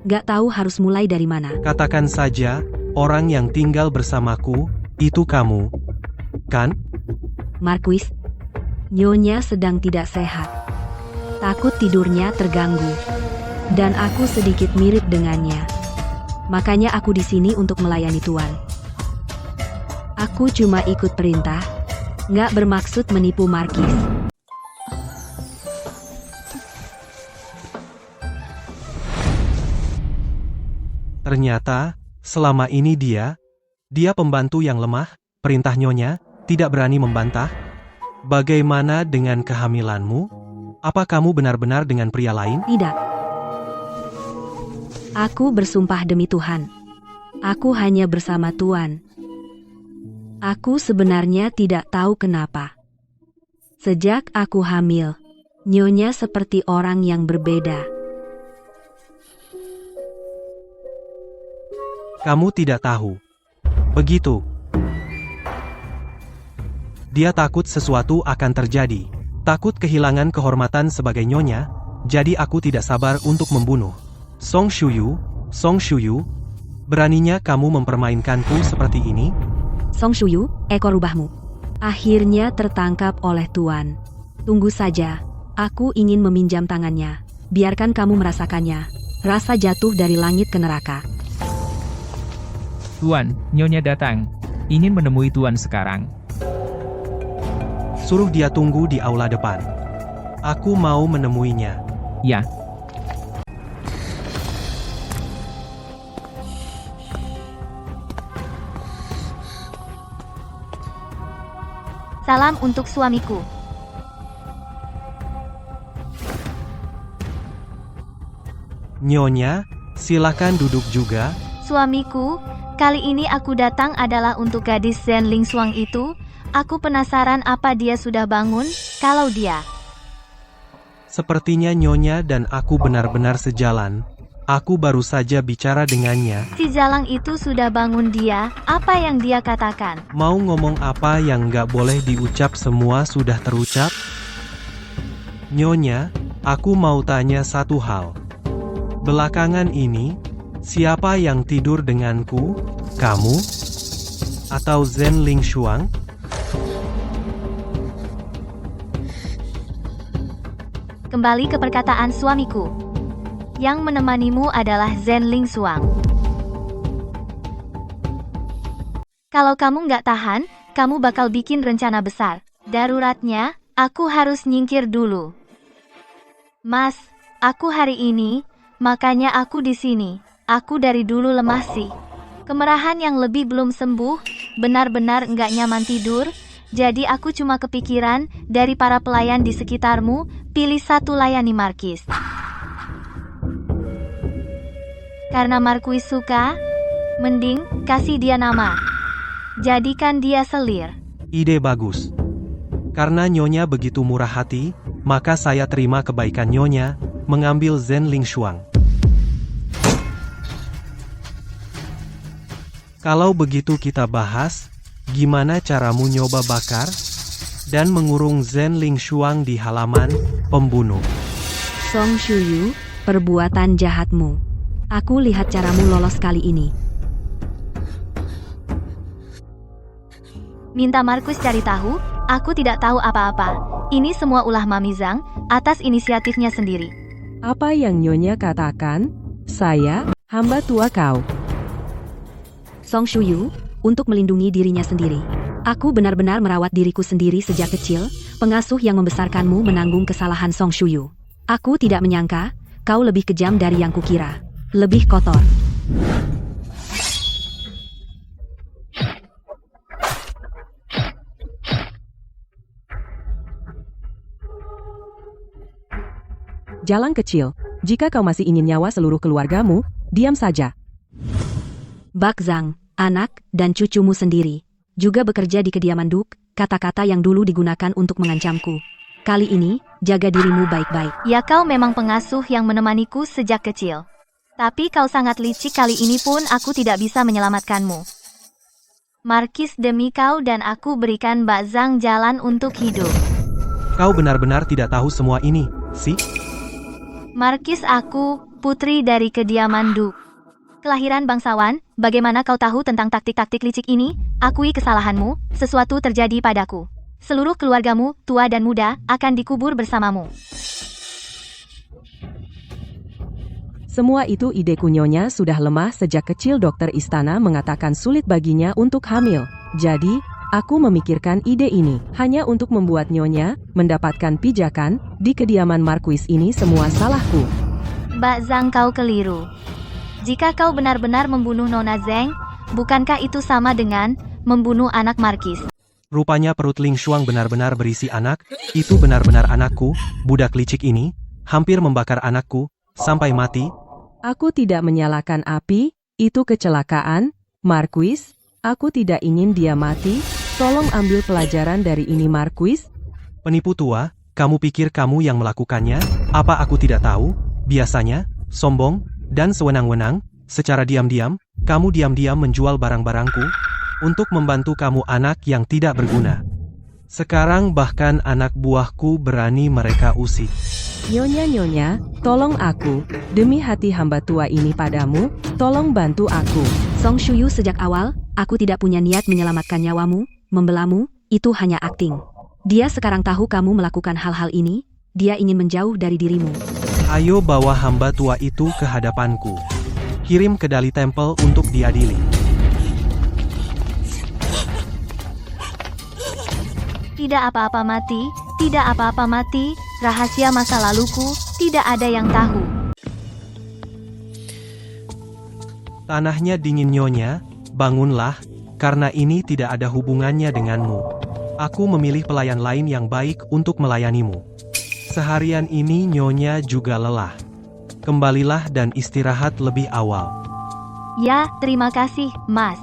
Nggak tahu harus mulai dari mana. Katakan saja, orang yang tinggal bersamaku, itu kamu. Kan? Marquis, Nyonya sedang tidak sehat. Takut tidurnya terganggu. Dan aku sedikit mirip dengannya. Makanya aku di sini untuk melayani Tuan. Aku cuma ikut perintah, nggak bermaksud menipu Markis. Ternyata, selama ini dia pembantu yang lemah, perintah Nyonya, tidak berani membantah. Bagaimana dengan kehamilanmu? Apa kamu benar-benar dengan pria lain? Tidak. Aku bersumpah demi Tuhan. Aku hanya bersama Tuan. Aku sebenarnya tidak tahu kenapa. Sejak aku hamil, Nyonya seperti orang yang berbeda. Kamu tidak tahu. Begitu. Dia takut sesuatu akan terjadi. Takut kehilangan kehormatan sebagai Nyonya, jadi aku tidak sabar untuk membunuh. Song Shuyu, beraninya kamu mempermainkanku seperti ini? Song Shuyu, ekor rubahmu. Akhirnya tertangkap oleh Tuan. Tunggu saja, aku ingin meminjam tangannya. Biarkan kamu merasakannya. Rasa jatuh dari langit ke neraka. Tuan, Nyonya datang. Ingin menemui Tuan sekarang. Suruh dia tunggu di aula depan. Aku mau menemuinya. Ya. Salam untuk suamiku. Nyonya, silakan duduk juga. Suamiku, kali ini aku datang adalah untuk gadis Zhen Lingshuang itu. Aku penasaran apa dia sudah bangun, kalau dia. Sepertinya Nyonya dan aku benar-benar sejalan. Aku baru saja bicara dengannya. Si Jalang itu sudah bangun dia, apa yang dia katakan? Mau ngomong apa yang nggak boleh diucap semua sudah terucap? Nyonya, aku mau tanya satu hal. Belakangan ini, siapa yang tidur denganku? Kamu? Atau Zhen Lingshuang? Kembali ke perkataan suamiku. Yang menemanimu adalah Zhen Lingshuang. Kalau kamu nggak tahan, kamu bakal bikin rencana besar. Daruratnya, aku harus nyingkir dulu. Mas, aku hari ini, makanya aku di sini. Aku dari dulu lemah sih. Kemerahan yang lebih belum sembuh, benar-benar nggak nyaman tidur. Jadi aku cuma kepikiran, dari para pelayan di sekitarmu, pilih satu layani Markis. Karena Marquis suka, mending kasih dia nama. Jadikan dia selir. Ide bagus. Karena Nyonya begitu murah hati, maka saya terima kebaikan Nyonya, mengambil Zhen Lingshuang. Kalau begitu kita bahas, gimana caramu nyoba bakar, dan mengurung Zhen Lingshuang di halaman pembunuh. Song Shuyu, perbuatan jahatmu. Aku lihat caramu lolos kali ini. Minta Markus cari tahu, aku tidak tahu apa-apa. Ini semua ulah Mami Zhang, atas inisiatifnya sendiri. Apa yang Nyonya katakan? Saya, hamba tua kau. Song Shuyu, untuk melindungi dirinya sendiri. Aku benar-benar merawat diriku sendiri sejak kecil, pengasuh yang membesarkanmu menanggung kesalahan Song Shuyu. Aku tidak menyangka, kau lebih kejam dari yang kukira. Lebih kotor. Jalang kecil, jika kau masih ingin nyawa seluruh keluargamu, diam saja. Bak Zhang, anak, dan cucumu sendiri, juga bekerja di kediaman Duk, kata-kata yang dulu digunakan untuk mengancamku. Kali ini, jaga dirimu baik-baik. Ya, kau memang pengasuh yang menemaniku sejak kecil. Tapi kau sangat licik, kali ini pun aku tidak bisa menyelamatkanmu. Markis, demi kau dan aku berikan Mbak Zhang jalan untuk hidup. Kau benar-benar tidak tahu semua ini, si? Markis, aku putri dari kediaman Du. Kelahiran bangsawan, bagaimana kau tahu tentang taktik-taktik licik ini? Akui kesalahanmu, sesuatu terjadi padaku. Seluruh keluargamu, tua dan muda, akan dikubur bersamamu. Semua itu ideku. Nyonya sudah lemah sejak kecil. Dokter istana mengatakan sulit baginya untuk hamil. Jadi, aku memikirkan ide ini hanya untuk membuat Nyonya mendapatkan pijakan di kediaman Marquis ini. Semua salahku. Mbak Zhang, kau keliru. Jika kau benar-benar membunuh Nona Zheng, bukankah itu sama dengan membunuh anak Markis? Rupanya perut Ling Shuang benar-benar berisi anak. Itu benar-benar anakku. Budak licik ini hampir membakar anakku sampai mati. Aku tidak menyalakan api, itu kecelakaan. Marquis, aku tidak ingin dia mati. Tolong ambil pelajaran dari ini, Marquis. Penipu tua, kamu pikir kamu yang melakukannya? Apa aku tidak tahu? Biasanya, sombong, dan sewenang-wenang, secara diam-diam, kamu diam-diam menjual barang-barangku untuk membantu kamu anak yang tidak berguna. Sekarang bahkan anak buahku berani mereka usik. Nyonya, tolong aku. Demi hati hamba tua ini padamu, tolong bantu aku. Song Shuyu, sejak awal, aku tidak punya niat menyelamatkan nyawamu, membelamu, itu hanya akting. Dia sekarang tahu kamu melakukan hal-hal ini, dia ingin menjauh dari dirimu. Ayo bawa hamba tua itu ke hadapanku. Kirim ke Dali Temple untuk diadili. Tidak apa-apa mati, tidak apa-apa mati, rahasia masa laluku, tidak ada yang tahu. Tanahnya dingin. Nyonya, bangunlah, karena ini tidak ada hubungannya denganmu. Aku memilih pelayan lain yang baik untuk melayanimu. Seharian ini Nyonya juga lelah. Kembalilah dan istirahat lebih awal. Ya, terima kasih, Mas.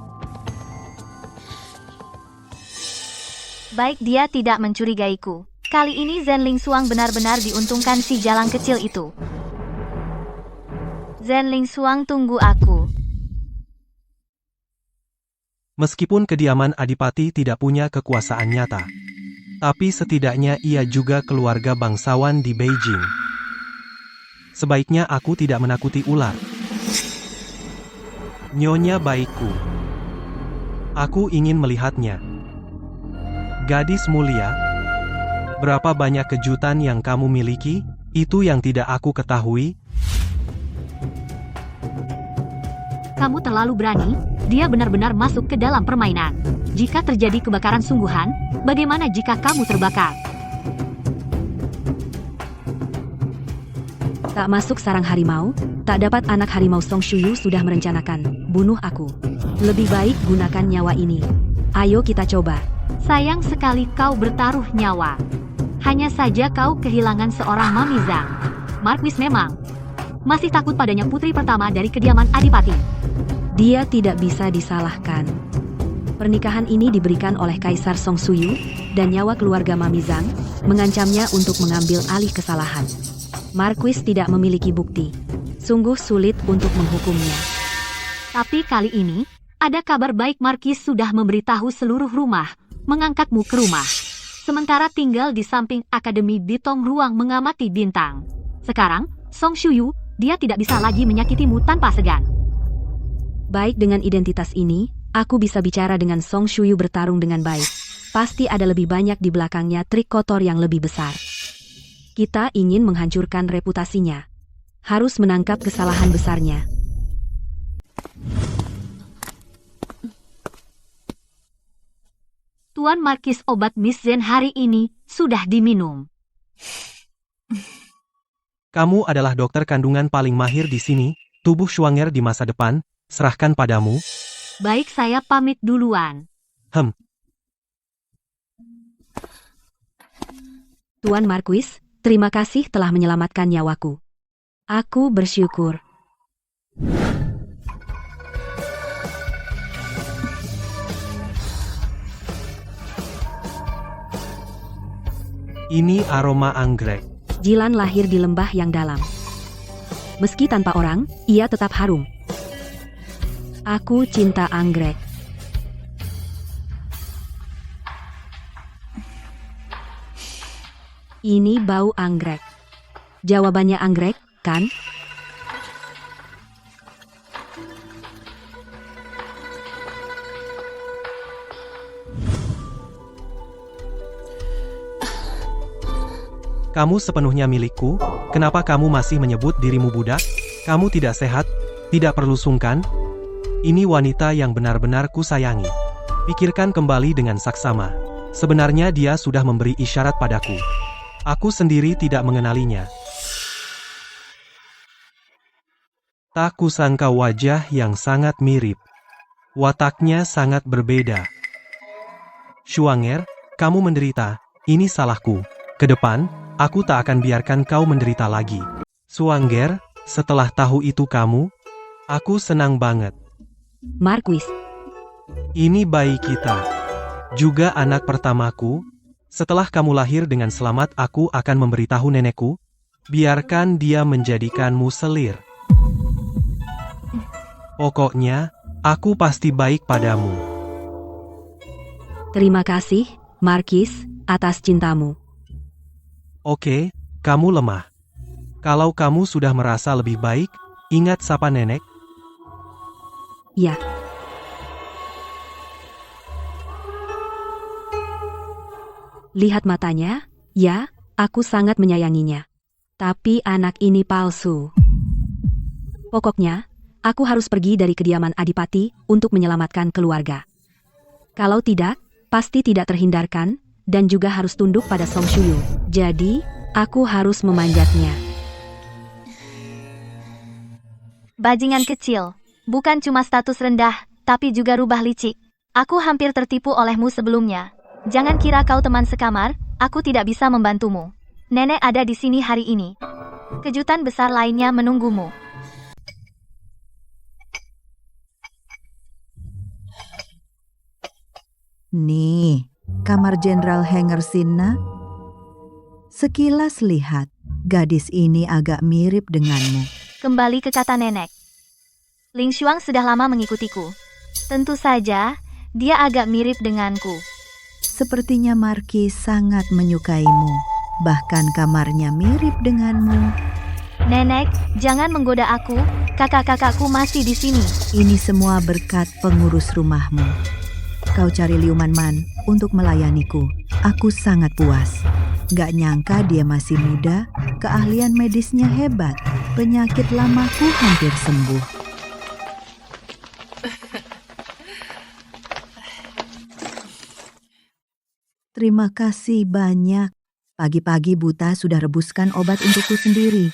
Baik, dia tidak mencurigaiku. Kali ini Zhen Lingshuang benar-benar diuntungkan si jalang kecil itu. Zhen Lingshuang, tunggu aku. Meskipun kediaman Adipati tidak punya kekuasaan nyata, tapi setidaknya ia juga keluarga bangsawan di Beijing. Sebaiknya aku tidak menakuti ular. Nyonya baikku. Aku ingin melihatnya. Gadis mulia, berapa banyak kejutan yang kamu miliki? Itu yang tidak aku ketahui. Kamu terlalu berani, dia benar-benar masuk ke dalam permainan. Jika terjadi kebakaran sungguhan, bagaimana jika kamu terbakar? Tak masuk sarang harimau, tak dapat. Anak harimau. Song Shuyu sudah merencanakan bunuh aku. Lebih baik gunakan nyawa ini. Ayo kita coba. Sayang sekali kau bertaruh nyawa. Hanya saja kau kehilangan seorang Mami Zhang. Marquis memang masih takut padanya, putri pertama dari kediaman Adipati. Dia tidak bisa disalahkan. Pernikahan ini diberikan oleh Kaisar Song Shuyu, dan nyawa keluarga Mami Zhang mengancamnya untuk mengambil alih kesalahan. Marquis tidak memiliki bukti. Sungguh sulit untuk menghukumnya. Tapi kali ini, ada kabar baik. Marquis sudah memberitahu seluruh rumah mengangkatmu ke rumah. Sementara tinggal di samping Akademi Bitong ruang mengamati bintang. Sekarang, Song Shuyu, dia tidak bisa lagi menyakitimu tanpa segan. Baik, dengan identitas ini, aku bisa bicara dengan Song Shuyu bertarung dengan baik. Pasti ada lebih banyak di belakangnya trik kotor yang lebih besar. Kita ingin menghancurkan reputasinya. Harus menangkap kesalahan besarnya. Tuan Markis, obat Miss Zhen hari ini sudah diminum. Kamu adalah dokter kandungan paling mahir di sini. Tubuh Shuanger di masa depan, serahkan padamu. Baik, saya pamit duluan. Tuan Marquis, terima kasih telah menyelamatkan nyawaku. Aku bersyukur. Ini aroma anggrek. Jilan lahir di lembah yang dalam. Meski tanpa orang, ia tetap harum. Aku cinta anggrek. Ini bau anggrek. Jawabannya anggrek, kan? Kamu sepenuhnya milikku, kenapa kamu masih menyebut dirimu budak? Kamu tidak sehat, tidak perlu sungkan. Ini wanita yang benar-benar kusayangi. Pikirkan kembali dengan saksama. Sebenarnya dia sudah memberi isyarat padaku. Aku sendiri tidak mengenalinya. Tak kusangka wajah yang sangat mirip. Wataknya sangat berbeda. Shuanger, kamu menderita, ini salahku. Ke depan, aku tak akan biarkan kau menderita lagi. Shuanger, setelah tahu itu kamu, aku senang banget. Marquis, Ini bayi kita. Juga anak pertamaku. Setelah kamu lahir dengan selamat, aku akan memberitahu nenekku. Biarkan dia menjadikanmu selir. Pokoknya, aku pasti baik padamu. terima kasih, Marquis, atas cintamu. Oke, kamu lemah. Kalau kamu sudah merasa lebih baik, ingat sapa nenek. Ya. Lihat matanya, ya, aku sangat menyayanginya. Tapi anak ini palsu. Pokoknya, aku harus pergi dari kediaman Adipati untuk menyelamatkan keluarga. Kalau tidak, pasti tidak terhindarkan, dan juga harus tunduk pada Song Shuyu. Jadi, aku harus memanjatnya. Bajingan kecil, bukan cuma status rendah, tapi juga rubah licik. Aku hampir tertipu olehmu sebelumnya. Jangan kira kau teman sekamar, aku tidak bisa membantumu. Nenek ada di sini hari ini. Kejutan besar lainnya menunggumu. Nih, kamar Jenderal Henger Sinna. Sekilas lihat, gadis ini agak mirip denganmu. Kembali ke kata nenek. Ling Xuang sudah lama mengikutiku. Tentu saja, dia agak mirip denganku. Sepertinya Marquis sangat menyukaimu. Bahkan kamarnya mirip denganmu. Nenek, jangan menggoda aku, kakak-kakakku masih di sini. Ini semua berkat pengurus rumahmu. Kau cari Liu Manman untuk melayaniku. Aku sangat puas. Gak nyangka dia masih muda, keahlian medisnya hebat. Penyakit lamaku hampir sembuh. Terima kasih banyak. Pagi-pagi Buta sudah rebuskan obat untukku sendiri.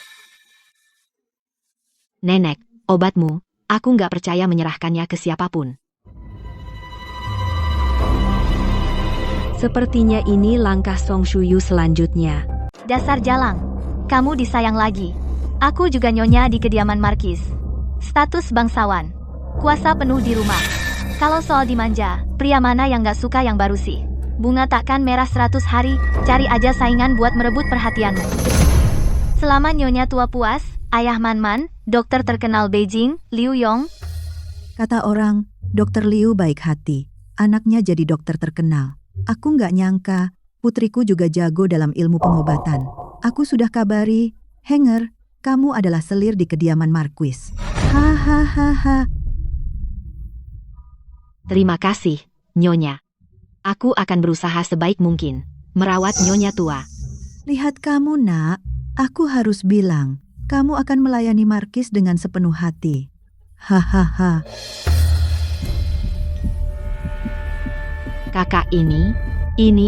Nenek, obatmu, aku nggak percaya menyerahkannya ke siapapun. Sepertinya ini langkah Song Shuyu selanjutnya. Dasar jalang, kamu disayang lagi. Aku juga nyonya di kediaman Marquis. Status bangsawan, kuasa penuh di rumah. Kalau soal dimanja, pria mana yang gak suka yang baru sih? Bunga takkan merah 100 hari, cari aja saingan buat merebut perhatianmu. Selama nyonya tua puas, ayah Man-Man, dokter terkenal Beijing, Liu Yong. Kata orang, Dokter Liu baik hati. Anaknya jadi dokter terkenal. Aku nggak nyangka, putriku juga jago dalam ilmu pengobatan. Aku sudah kabari, Henger, kamu adalah selir di kediaman Marquis. Hahaha. Terima kasih, Nyonya. Aku akan berusaha sebaik mungkin merawat Nyonya tua. Lihat kamu, Nak. Aku harus bilang, kamu akan melayani Marquis dengan sepenuh hati. Hahaha. Kakak ini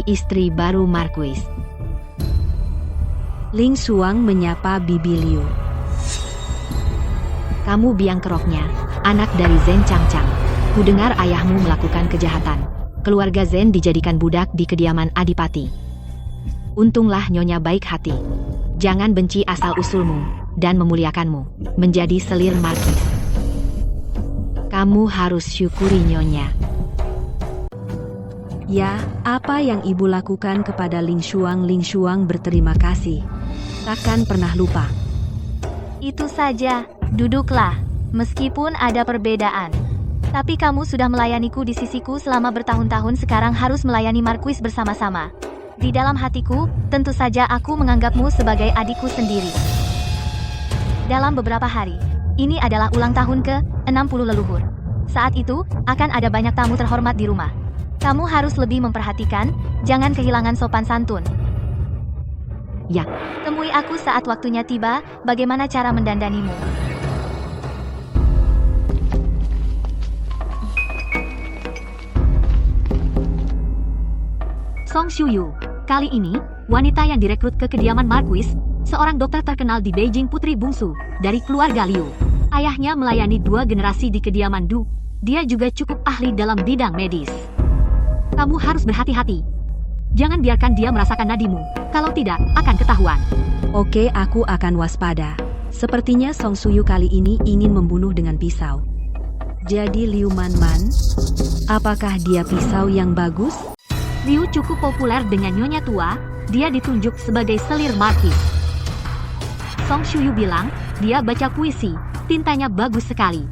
istri baru Marquis. Ling Xuang menyapa Bibi Liu. Kamu biang keroknya, anak dari Zhen Changchang. Kudengar ayahmu melakukan kejahatan. Keluarga Zhen dijadikan budak di kediaman Adipati. Untunglah Nyonya baik hati. Jangan benci asal-usulmu dan memuliakanmu menjadi selir Marquis. Kamu harus syukuri Nyonya. Ya, apa yang ibu lakukan kepada Ling Shuang berterima kasih. Takkan pernah lupa. Itu saja, duduklah. Meskipun ada perbedaan. Tapi kamu sudah melayaniku di sisiku selama bertahun-tahun, sekarang harus melayani Marquis bersama-sama. Di dalam hatiku, tentu saja aku menganggapmu sebagai adikku sendiri. Dalam beberapa hari, ini adalah ulang tahun ke-60 leluhur. Saat itu, akan ada banyak tamu terhormat di rumah. Kamu harus lebih memperhatikan, jangan kehilangan sopan santun. Ya. Temui aku saat waktunya tiba, bagaimana cara mendandanimu. Song Shuyu. Kali ini, wanita yang direkrut ke kediaman Marquis, seorang dokter terkenal di Beijing, putri bungsu dari keluarga Liu. Ayahnya melayani 2 generasi di kediaman Du. Dia juga cukup ahli dalam bidang medis. Kamu harus berhati-hati. Jangan biarkan dia merasakan nadimu. Kalau tidak, akan ketahuan. Oke, aku akan waspada. Sepertinya Song Shuyu kali ini ingin membunuh dengan pisau. Jadi Liu Manman, apakah dia pisau yang bagus? Liu cukup populer dengan nyonya tua, dia ditunjuk sebagai selir Marquis. Song Shuyu bilang, dia baca puisi, tintanya bagus sekali.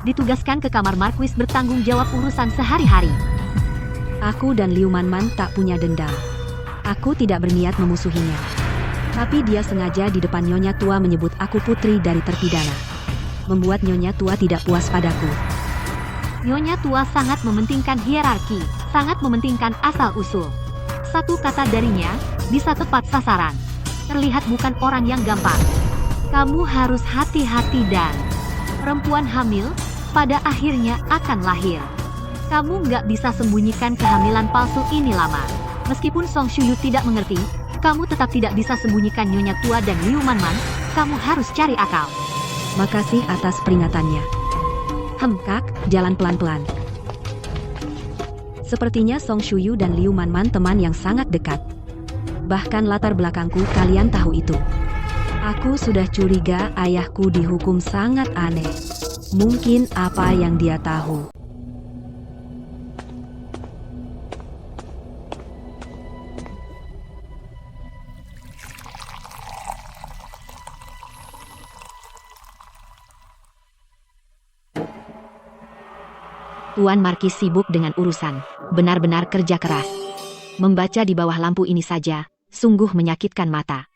Ditugaskan ke kamar Marquis bertanggung jawab urusan sehari-hari. Aku dan Liu Manman tak punya dendam. Aku tidak berniat memusuhinya. Tapi dia sengaja di depan nyonya tua menyebut aku putri dari terpidana. Membuat nyonya tua tidak puas padaku. Nyonya tua sangat mementingkan hierarki, sangat mementingkan asal-usul. Satu kata darinya bisa tepat sasaran. Terlihat bukan orang yang gampang. Kamu harus hati-hati dan perempuan hamil pada akhirnya akan lahir. Kamu nggak bisa sembunyikan kehamilan palsu ini lama. Meskipun Song Shuyu tidak mengerti, kamu tetap tidak bisa sembunyikan nyonya tua dan Liu Manman. Kamu harus cari akal. Makasih atas peringatannya. Kak, jalan pelan-pelan. Sepertinya Song Shuyu dan Liu Manman teman yang sangat dekat. Bahkan latar belakangku kalian tahu itu. Aku sudah curiga ayahku dihukum sangat aneh. Mungkin apa yang dia tahu. Tuan Marquis sibuk dengan urusan, benar-benar kerja keras. Membaca di bawah lampu ini saja, sungguh menyakitkan mata.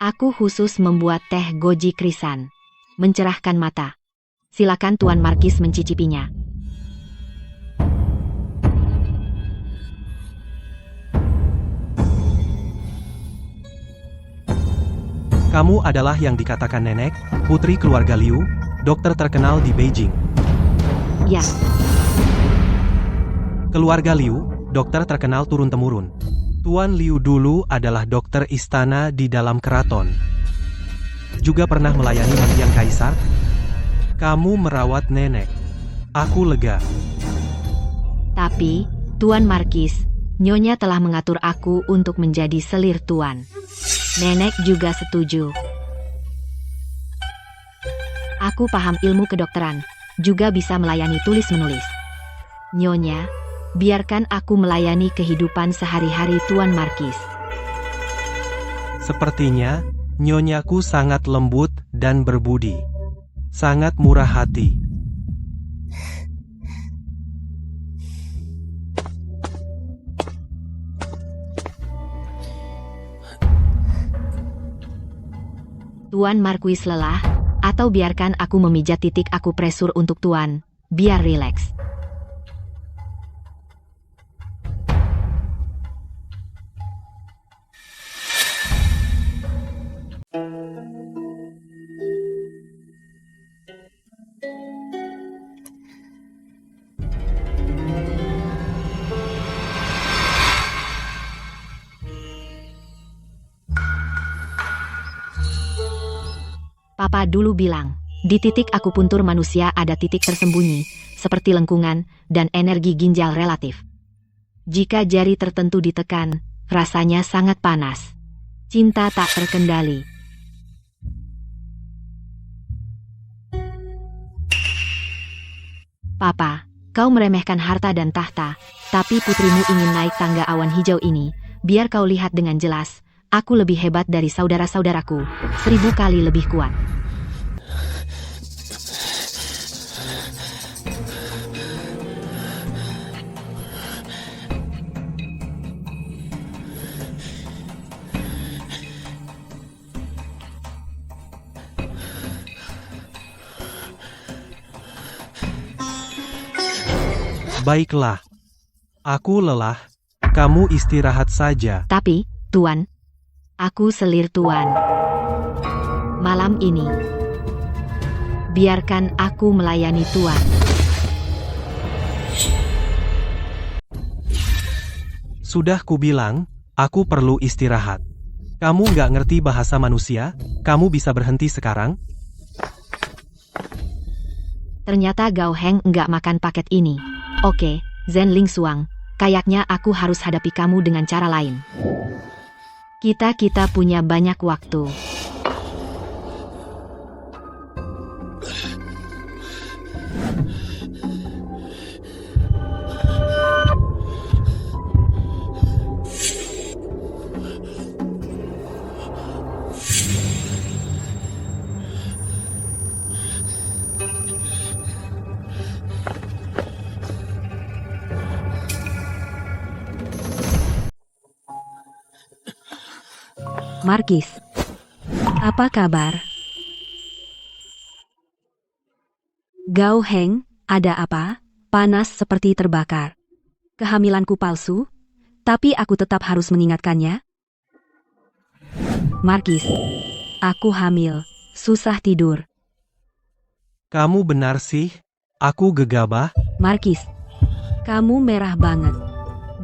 Aku khusus membuat teh goji krisan. Mencerahkan mata. Silakan Tuan Marquis mencicipinya. Kamu adalah yang dikatakan nenek, putri keluarga Liu, dokter terkenal di Beijing. Ya. Keluarga Liu, dokter terkenal turun-temurun. Tuan Liu dulu adalah dokter istana di dalam keraton. Juga pernah melayani mendiang kaisar. Kamu merawat nenek. Aku lega. Tapi, Tuan Marquis, Nyonya telah mengatur aku untuk menjadi selir Tuan. Nenek juga setuju. Aku paham ilmu kedokteran, juga bisa melayani tulis-menulis. Nyonya, biarkan aku melayani kehidupan sehari-hari Tuan Marquis. Sepertinya, nyonyaku sangat lembut dan berbudi. Sangat murah hati. Tuan Marquis lelah, atau biarkan aku memijat titik akupresur untuk Tuan, biar rileks. Papa dulu bilang, di titik akupuntur manusia ada titik tersembunyi, seperti lengkungan dan energi ginjal relatif. Jika jari tertentu ditekan, rasanya sangat panas. Cinta tak terkendali. Papa, Kau meremehkan harta dan tahta, tapi putrimu ingin naik tangga awan hijau ini. Biar kau lihat dengan jelas, aku lebih hebat dari saudara-saudaraku, 1000 kali lebih kuat. Baiklah. Aku lelah. Kamu istirahat saja. Tapi, Tuan, aku selir Tuan. Malam ini, biarkan aku melayani Tuan. Sudah kubilang, aku perlu istirahat. Kamu nggak ngerti bahasa manusia? Kamu bisa berhenti sekarang? Ternyata Gao Heng nggak makan paket ini. Oke, Zhen Lingshuang, kayaknya aku harus hadapi kamu dengan cara lain. Kita punya banyak waktu. Markis, apa kabar? Gao Heng, ada apa? Panas seperti terbakar. Kehamilanku palsu, tapi aku tetap harus mengingatkannya. Markis, aku hamil, susah tidur. Kamu benar sih? Aku gegabah. Markis, kamu merah banget.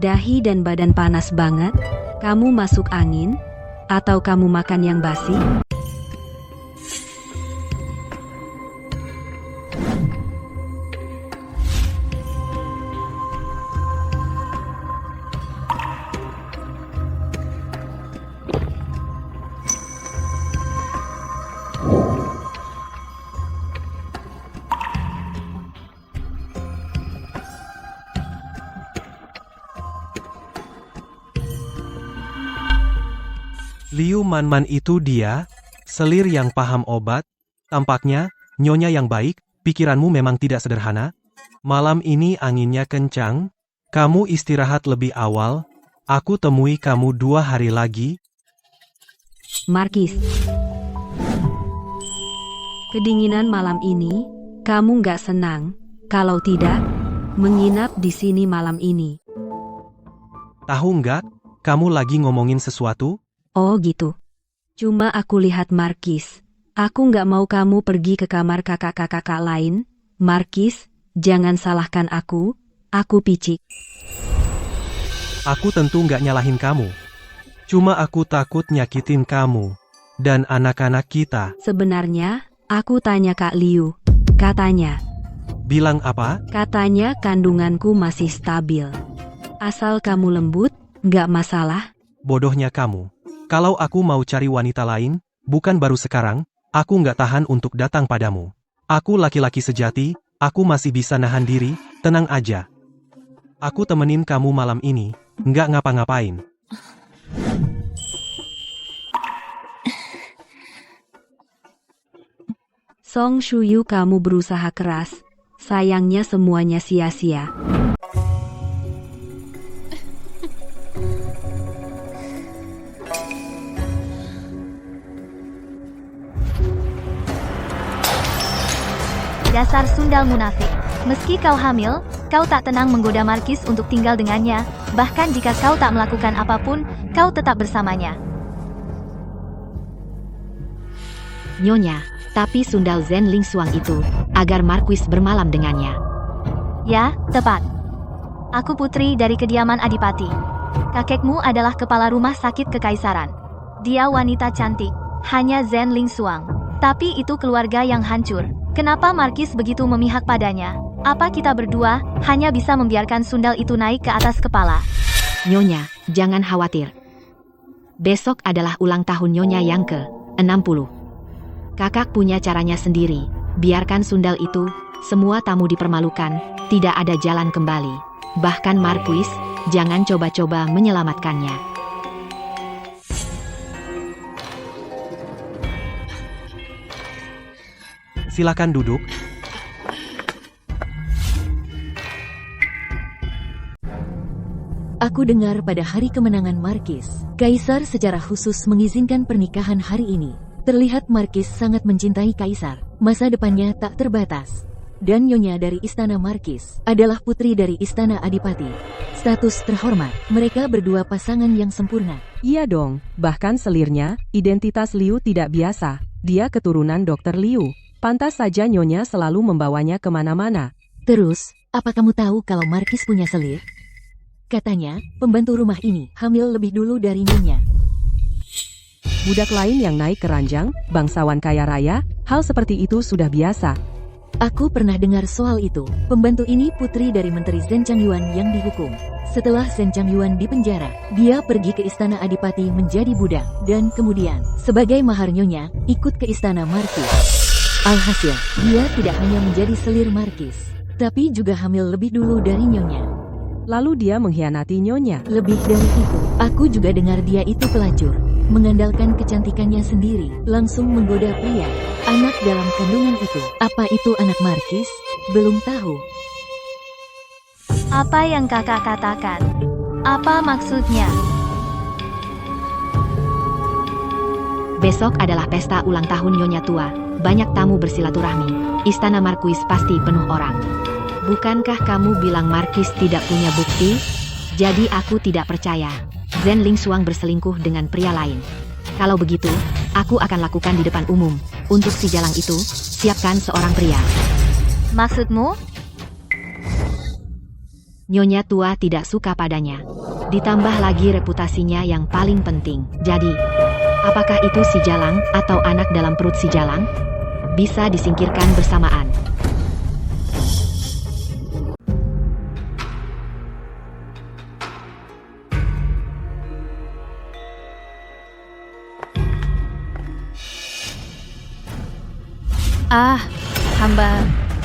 Dahi dan badan panas banget. Kamu masuk angin? Atau kamu makan yang basi? Liu Manman itu dia, selir yang paham obat. Tampaknya, nyonya yang baik, pikiranmu memang tidak sederhana. Malam ini anginnya kencang, kamu istirahat lebih awal, aku temui kamu 2 hari lagi. Markis, kedinginan malam ini, kamu nggak senang, kalau tidak, menginap di sini malam ini. Tahu nggak, kamu lagi ngomongin sesuatu? Oh gitu. Cuma aku lihat Markis. Aku nggak mau kamu pergi ke kamar kakak-kakak lain. Markis, jangan salahkan aku picik. Aku tentu nggak nyalahin kamu. Cuma aku takut nyakitin kamu. Dan anak-anak kita. Sebenarnya, aku tanya Kak Liu. Katanya. Bilang apa? Katanya kandunganku masih stabil. Asal kamu lembut, nggak masalah. Bodohnya kamu. Kalau aku mau cari wanita lain, bukan baru sekarang, aku nggak tahan untuk datang padamu. Aku laki-laki sejati, aku masih bisa nahan diri, tenang aja. Aku temenin kamu malam ini, nggak ngapa-ngapain. Song Shuyu, kamu berusaha keras, sayangnya semuanya sia-sia. Dasar sundal munafik. Meski kau hamil, kau tak tenang menggoda Markis untuk tinggal dengannya, bahkan jika kau tak melakukan apapun, kau tetap bersamanya. Nyonya, tapi sundal Zhen Lingshuang itu, agar Marquis bermalam dengannya. Ya, tepat. Aku putri dari kediaman Adipati. Kakekmu adalah kepala rumah sakit kekaisaran. Dia wanita cantik, hanya Zhen Lingshuang. Tapi itu keluarga yang hancur. Kenapa Markis begitu memihak padanya? Apa kita berdua hanya bisa membiarkan sundal itu naik ke atas kepala? Nyonya, jangan khawatir. Besok adalah ulang tahun Nyonya yang ke-60. Kakak punya caranya sendiri. Biarkan sundal itu Semua tamu dipermalukan, tidak ada jalan kembali. Bahkan Marquis, jangan coba-coba menyelamatkannya. Silakan duduk. Aku dengar pada hari kemenangan Marquis, Kaisar secara khusus mengizinkan pernikahan hari ini. Terlihat Marquis sangat mencintai Kaisar. Masa depannya tak terbatas. Dan Nyonya dari Istana Marquis adalah putri dari Istana Adipati. Status terhormat, mereka berdua pasangan yang sempurna. Iya dong, bahkan selirnya, identitas Liu tidak biasa. Dia keturunan Dr. Liu. Pantas saja Nyonya selalu membawanya kemana-mana. Terus, apa kamu tahu kalau Marquis punya selir? Katanya, pembantu rumah ini hamil lebih dulu dari Nyonya. Budak lain yang naik ke ranjang, bangsawan kaya raya, hal seperti itu sudah biasa. Aku pernah dengar soal itu. Pembantu ini putri dari Menteri Zhen Changyuan yang dihukum. Setelah Zhen Changyuan dipenjara, dia pergi ke Istana Adipati menjadi budak. Dan kemudian, sebagai mahar Nyonya, ikut ke Istana Marquis. Alhasil, dia tidak hanya menjadi selir Marquis, tapi juga hamil lebih dulu dari Nyonya. Lalu dia mengkhianati Nyonya. Lebih dari itu, aku juga dengar dia itu pelacur. Mengandalkan kecantikannya sendiri, langsung menggoda pria. Anak dalam kandungan itu. Apa itu anak Marquis? Belum tahu. Apa yang kakak katakan? Apa maksudnya? Besok adalah pesta ulang tahun Nyonya tua. Banyak tamu bersilaturahmi. Istana Marquis pasti penuh orang. Bukankah kamu bilang Marquis tidak punya bukti? Jadi aku tidak percaya. Zhen Lingshuang berselingkuh dengan pria lain. Kalau begitu, aku akan lakukan di depan umum. Untuk si jalang itu, siapkan seorang pria. Maksudmu? Nyonya tua tidak suka padanya. Ditambah lagi reputasinya yang paling penting. Jadi, apakah itu si jalang atau anak dalam perut si jalang? Bisa disingkirkan bersamaan.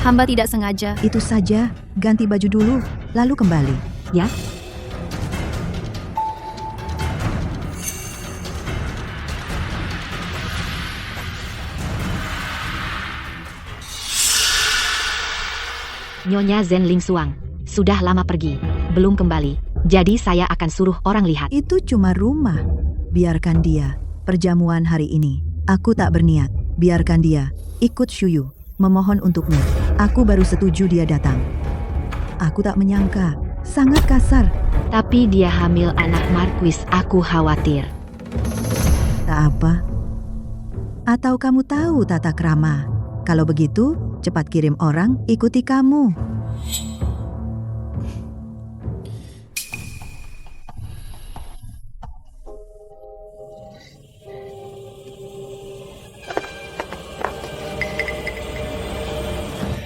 Hamba tidak sengaja. Itu saja, ganti baju dulu, lalu kembali. Ya? Nyonya Zhen Lingshuang, sudah lama pergi, belum kembali. Jadi saya akan suruh orang lihat. Itu cuma rumah. Biarkan dia. Perjamuan hari ini. Aku tak berniat. Biarkan dia. Ikut Shuyu. Memohon untukmu. Aku baru setuju dia datang. Aku tak menyangka. Sangat kasar. Tapi dia hamil anak Marquis, aku khawatir. Tak apa. Atau kamu tahu tata krama? Kalau begitu, cepat kirim orang ikuti kamu.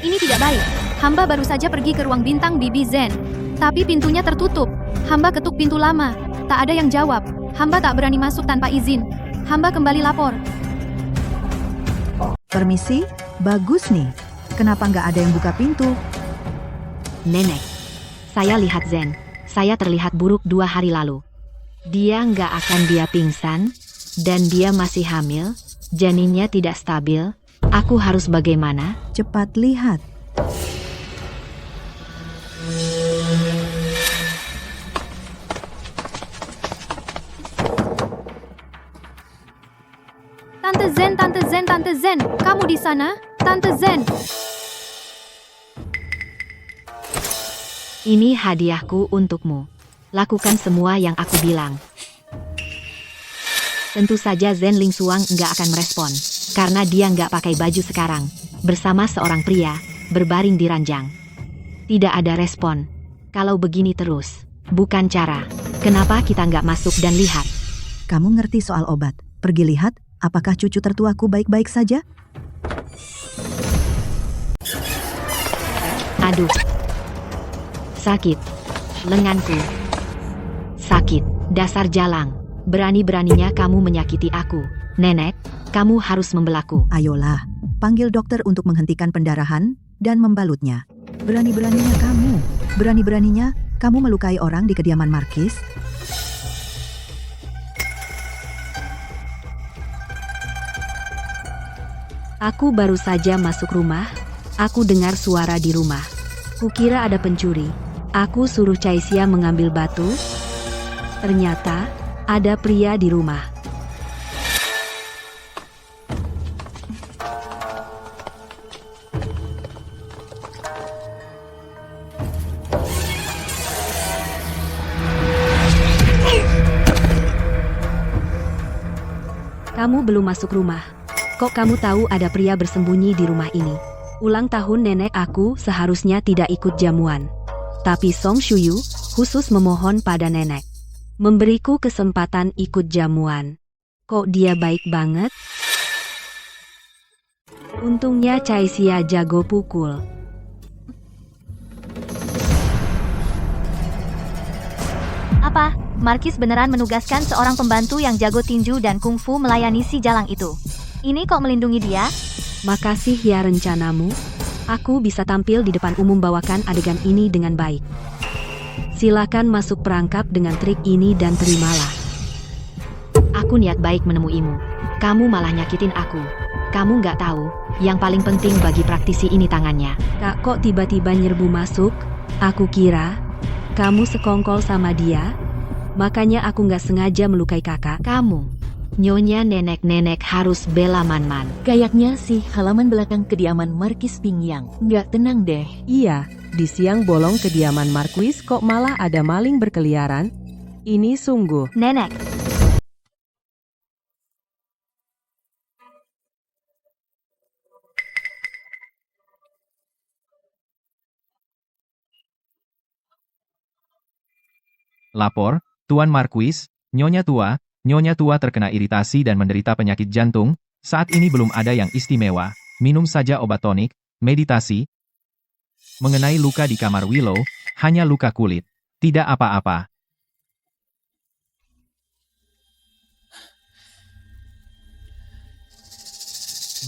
Ini tidak baik. Hamba baru saja pergi ke ruang bintang Bibi Zhen. Tapi pintunya tertutup. Hamba ketuk pintu lama. Tak ada yang jawab. Hamba tak berani masuk tanpa izin. Hamba kembali lapor. Permisi, bagus nih. Kenapa nggak ada yang buka pintu? Nenek, saya lihat Zhen. Saya terlihat buruk 2 hari lalu. Dia nggak akan dia pingsan. Dan dia masih hamil. Janinnya tidak stabil. Aku harus bagaimana? Cepat lihat. Tante Zhen, kamu di sana? Tante Zhen. Ini hadiahku untukmu. Lakukan semua yang aku bilang. Tentu saja Zhen Lingshuang nggak akan merespon. Karena dia nggak pakai baju sekarang. Bersama seorang pria, berbaring di ranjang. Tidak ada respon. Kalau begini terus, bukan cara. Kenapa kita nggak masuk dan lihat? Kamu ngerti soal obat. Pergi lihat, apakah cucu tertuaku baik-baik saja? Aduh. Sakit. Lenganku. Sakit. Dasar jalang. Berani-beraninya kamu menyakiti aku. Nenek, kamu harus membelaku. Ayolah, panggil dokter untuk menghentikan pendarahan, dan membalutnya. Berani-beraninya kamu melukai orang di kediaman Markis? Aku baru saja masuk rumah, aku dengar suara di rumah. Kukira ada pencuri. Aku suruh Caisia mengambil batu. Ternyata, ada pria di rumah. Kamu belum masuk rumah. Kok kamu tahu ada pria bersembunyi di rumah ini? Ulang tahun nenek aku seharusnya tidak ikut jamuan. Tapi Song Shuyu khusus memohon pada nenek. Memberiku kesempatan ikut jamuan. Kok dia baik banget? Untungnya Caisia jago pukul. Apa? Markis beneran menugaskan seorang pembantu yang jago tinju dan kungfu melayani si jalang itu. Ini kok melindungi dia? Makasih ya rencanamu. Aku bisa tampil di depan umum bawakan adegan ini dengan baik. Silakan masuk perangkap dengan trik ini dan terimalah. Aku niat baik menemuimu. Kamu malah nyakitin aku. Kamu nggak tahu, yang paling penting bagi praktisi ini tangannya. Kak kok tiba-tiba nyerbu masuk? Aku kira kamu sekongkol sama dia. Makanya aku nggak sengaja melukai kakak. Kamu, nyonya nenek-nenek harus bela Man-Man. Kayaknya sih halaman belakang kediaman Markis Pingyang nggak tenang deh. Iya, di siang bolong kediaman Marquis kok malah ada maling berkeliaran? Ini sungguh. Nenek. Lapor, Tuan Marquis, Nyonya Tua terkena iritasi dan menderita penyakit jantung. Saat ini belum ada yang istimewa. Minum saja obat tonik, meditasi. Mengenai luka di kamar Willow, hanya luka kulit. Tidak apa-apa.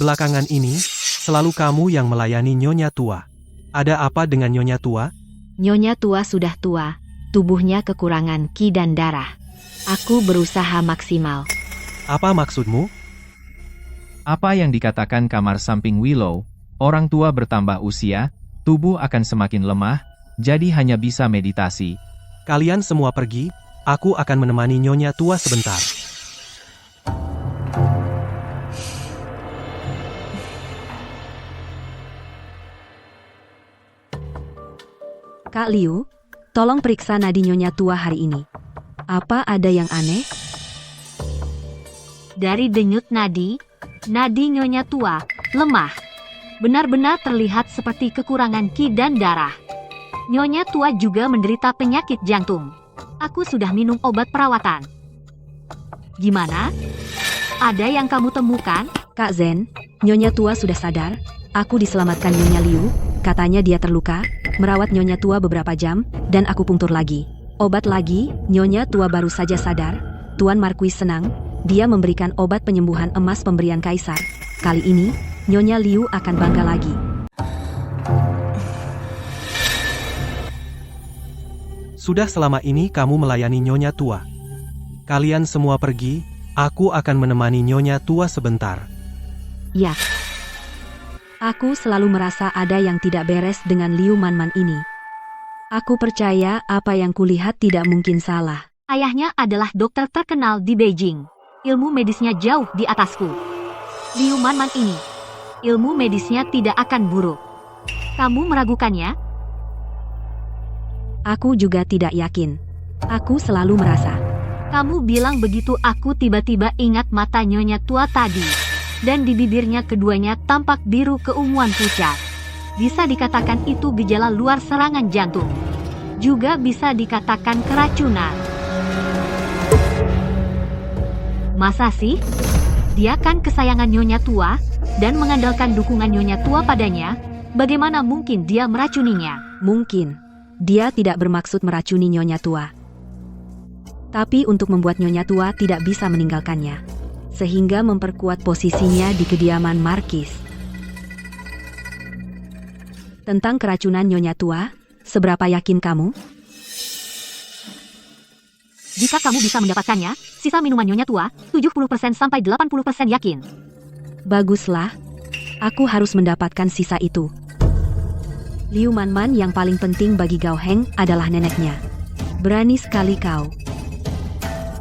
Belakangan ini, selalu kamu yang melayani Nyonya Tua. Ada apa dengan Nyonya Tua? Nyonya Tua sudah tua. Tubuhnya kekurangan ki dan darah. Aku berusaha maksimal. Apa maksudmu? Apa yang dikatakan kamar samping Willow, orang tua bertambah usia, tubuh akan semakin lemah, jadi hanya bisa meditasi. Kalian semua pergi, aku akan menemani Nyonya Tua sebentar. Kak Liu, tolong periksa nadi Nyonya Tua hari ini. Apa ada yang aneh? Dari denyut nadi Nyonya Tua lemah. Benar-benar terlihat seperti kekurangan ki dan darah. Nyonya Tua juga menderita penyakit jantung. Aku sudah minum obat perawatan. Gimana? Ada yang kamu temukan? Kak Zen, Nyonya Tua sudah sadar. Aku diselamatkan Nyonya Liu, katanya dia terluka, merawat Nyonya Tua beberapa jam, dan aku punktur lagi. Obat lagi, Nyonya Tua baru saja sadar. Tuan Marquis senang, dia memberikan obat penyembuhan emas pemberian Kaisar. Kali ini, Nyonya Liu akan bangga lagi. Sudah selama ini kamu melayani Nyonya Tua. Kalian semua pergi, aku akan menemani Nyonya Tua sebentar. Ya. Aku selalu merasa ada yang tidak beres dengan Liu Man-Man ini. Aku percaya apa yang kulihat tidak mungkin salah. Ayahnya adalah dokter terkenal di Beijing. Ilmu medisnya jauh di atasku. Liu Man-Man ini, ilmu medisnya tidak akan buruk. Kamu meragukannya? Aku juga tidak yakin. Aku selalu merasa. Kamu bilang begitu aku tiba-tiba ingat mata Nyonya Tua tadi. Dan di bibirnya keduanya tampak biru keunguan pucat. Bisa dikatakan itu gejala luar serangan jantung. Juga bisa dikatakan keracunan. Masa sih? Dia kan kesayangan Nyonya Tua, dan mengandalkan dukungan Nyonya Tua padanya, bagaimana mungkin dia meracuninya? Mungkin. Dia tidak bermaksud meracuni Nyonya Tua. Tapi untuk membuat Nyonya Tua tidak bisa meninggalkannya. Sehingga memperkuat posisinya di kediaman Markis. Tentang keracunan Nyonya Tua, seberapa yakin kamu? Jika kamu bisa mendapatkannya, sisa minuman Nyonya Tua, 70% sampai 80% yakin. Baguslah. Aku harus mendapatkan sisa itu. Liu Manman yang paling penting bagi Gao Heng adalah neneknya. Berani sekali kau.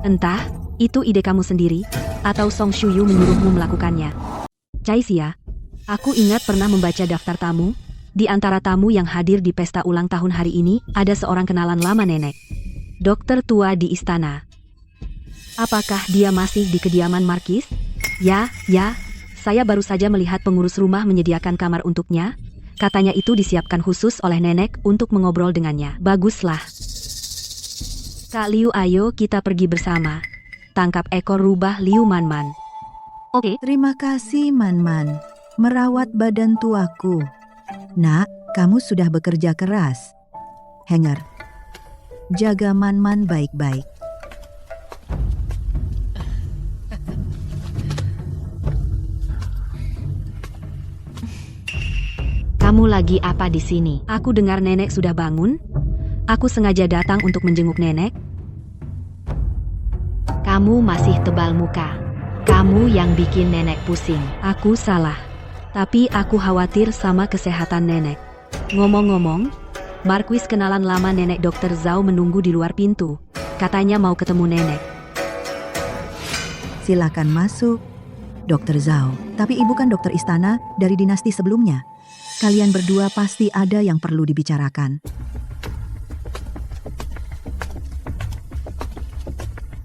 Entah, itu ide kamu sendiri, atau Song Shuyu menyuruhmu melakukannya. Cai Xia, aku ingat pernah membaca daftar tamu. Di antara tamu yang hadir di pesta ulang tahun hari ini, ada seorang kenalan lama nenek. Dokter tua di istana. Apakah dia masih di kediaman Markis? Ya, saya baru saja melihat pengurus rumah menyediakan kamar untuknya. Katanya itu disiapkan khusus oleh nenek untuk mengobrol dengannya. Baguslah. Kak Liu, ayo kita pergi bersama. Tangkap ekor rubah Liu Manman. Oke, Terima kasih, Manman. Merawat badan tuaku. Nak, kamu sudah bekerja keras. Henger, jaga Manman baik-baik. Kamu lagi apa di sini? Aku dengar nenek sudah bangun. Aku sengaja datang untuk menjenguk nenek. Kamu masih tebal muka. Kamu yang bikin nenek pusing. Aku salah. Tapi aku khawatir sama kesehatan nenek. Ngomong-ngomong, Marquis kenalan lama nenek Dr. Zhao menunggu di luar pintu. Katanya mau ketemu nenek. Silakan masuk, Dr. Zhao. Tapi ibu kan dokter istana dari dinasti sebelumnya. Kalian berdua pasti ada yang perlu dibicarakan.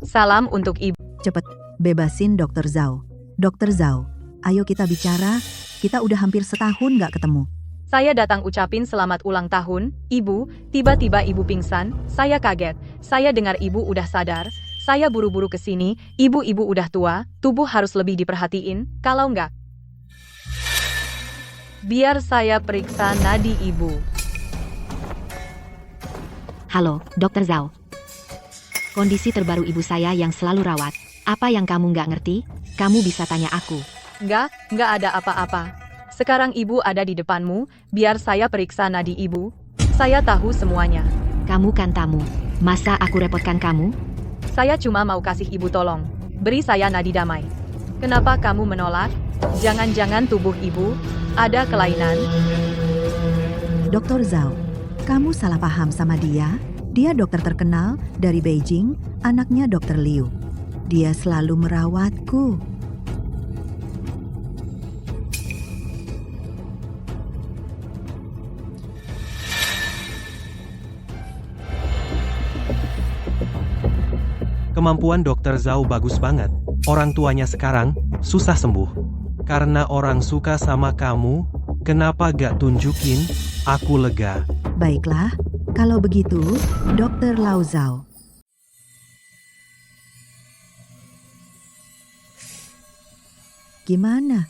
Salam untuk ibu. Cepet, bebasin Dr. Zhao. Dr. Zhao, ayo kita bicara. Kita udah hampir setahun gak ketemu. Saya datang ucapin selamat ulang tahun, ibu. Tiba-tiba ibu pingsan, saya kaget. Saya dengar ibu udah sadar. Saya buru-buru ke sini, ibu-ibu udah tua, tubuh harus lebih diperhatiin, kalau enggak. Biar saya periksa nadi ibu. Halo, Dr. Zhao. Kondisi terbaru ibu saya yang selalu rawat. Apa yang kamu nggak ngerti? Kamu bisa tanya aku. Enggak ada apa-apa. Sekarang ibu ada di depanmu, biar saya periksa nadi ibu. Saya tahu semuanya. Kamu kan tamu. Masa aku repotkan kamu? Saya cuma mau kasih ibu tolong. Beri saya nadi damai. Kenapa kamu menolak? Jangan-jangan tubuh ibu ada kelainan. Dr. Zhao, kamu salah paham sama dia. Dia dokter terkenal dari Beijing, anaknya Dr. Liu. Dia selalu merawatku. Kemampuan Dr. Zhao bagus banget. Orang tuanya sekarang susah sembuh. Karena orang suka sama kamu, kenapa gak tunjukin? Aku lega. Baiklah, kalau begitu, Dr. Lao Zhao. Gimana?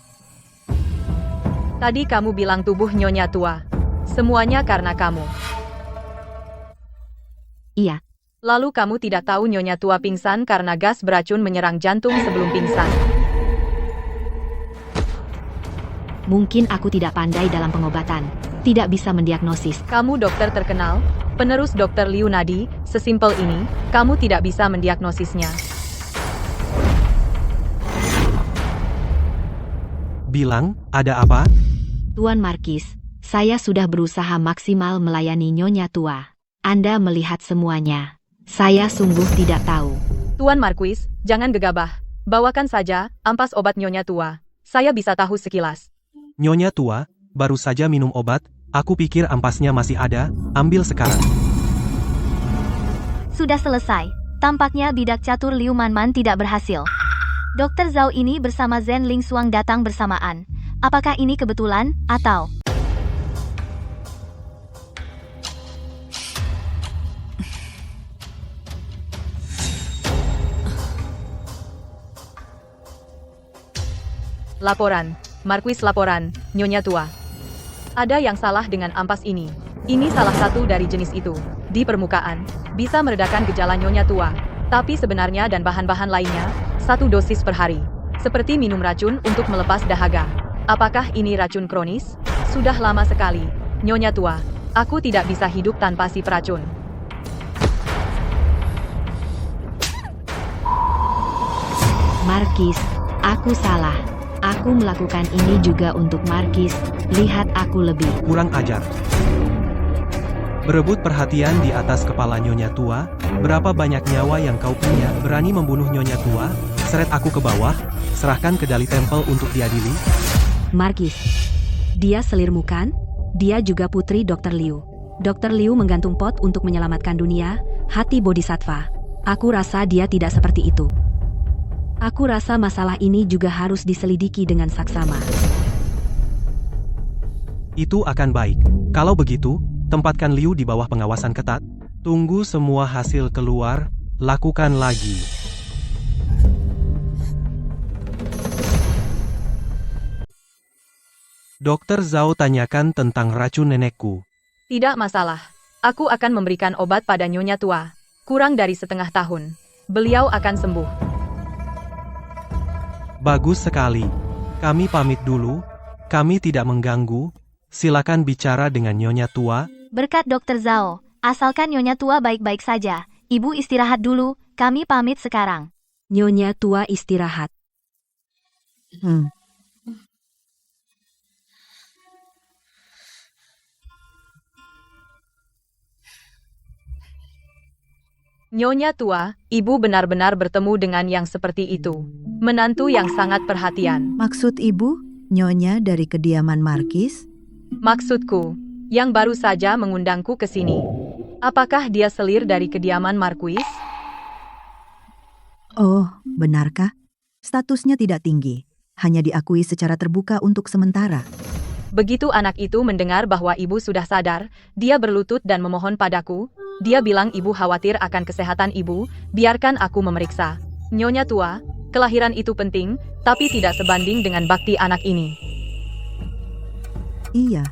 Tadi kamu bilang tubuh Nyonya tua. Semuanya karena kamu. Iya. Lalu kamu tidak tahu Nyonya tua pingsan karena gas beracun menyerang jantung sebelum pingsan. Mungkin aku tidak pandai dalam pengobatan. Tidak bisa mendiagnosis. Kamu dokter terkenal, penerus Dr. Liu Nadi, sesimpel ini, kamu tidak bisa mendiagnosisnya. Bilang, ada apa? Tuan Markis, saya sudah berusaha maksimal melayani Nyonya tua. Anda melihat semuanya. Saya sungguh tidak tahu. Tuan Marquis, jangan gegabah. Bawakan saja ampas obat Nyonya tua. Saya bisa tahu sekilas. Nyonya tua, baru saja minum obat. Aku pikir ampasnya masih ada. Ambil sekarang. Sudah selesai. Tampaknya bidak catur Liu Manman tidak berhasil. Dr. Zhao ini bersama Zhen Lingshuang datang bersamaan. Apakah ini kebetulan, atau... Laporan. Marquis laporan, Nyonya tua. Ada yang salah dengan ampas ini. Ini salah satu dari jenis itu. Di permukaan, bisa meredakan gejala Nyonya tua. Tapi sebenarnya dan bahan-bahan lainnya, 1 dosis per hari. Seperti minum racun untuk melepas dahaga. Apakah ini racun kronis? Sudah lama sekali. Nyonya tua, aku tidak bisa hidup tanpa si peracun. Markis, aku salah. Aku melakukan ini juga untuk Markis. Lihat aku lebih. Kurang ajar. Berebut perhatian di atas kepala Nyonya tua, berapa banyak nyawa yang kau punya, berani membunuh Nyonya tua, seret aku ke bawah, serahkan ke Dali Temple untuk diadili. Markis, dia selirmu kan? Dia juga putri Dr. Liu. Dr. Liu menggantung pot untuk menyelamatkan dunia, hati bodhisattva. Aku rasa dia tidak seperti itu. Aku rasa masalah ini juga harus diselidiki dengan saksama. Itu akan baik. Kalau begitu, tempatkan Liu di bawah pengawasan ketat. Tunggu semua hasil keluar, lakukan lagi. Dokter Zhao tanyakan tentang racun nenekku. Tidak masalah. Aku akan memberikan obat pada Nyonya tua. Kurang dari setengah tahun. Beliau akan sembuh. Bagus sekali. Kami pamit dulu. Kami tidak mengganggu. Silakan bicara dengan Nyonya tua. Berkat Dr. Zhao, asalkan Nyonya tua baik-baik saja. Ibu istirahat dulu, kami pamit sekarang. Nyonya tua istirahat. Nyonya tua, ibu benar-benar bertemu dengan yang seperti itu. Menantu yang sangat perhatian. Maksud ibu, Nyonya dari kediaman Markis? Maksudku, yang baru saja mengundangku ke sini. Apakah dia selir dari kediaman Marquis? Oh, benarkah? Statusnya tidak tinggi, hanya diakui secara terbuka untuk sementara. Begitu anak itu mendengar bahwa ibu sudah sadar, dia berlutut dan memohon padaku. Dia bilang ibu khawatir akan kesehatan ibu, biarkan aku memeriksa. Nyonya tua, kelahiran itu penting, tapi tidak sebanding dengan bakti anak ini. Iya.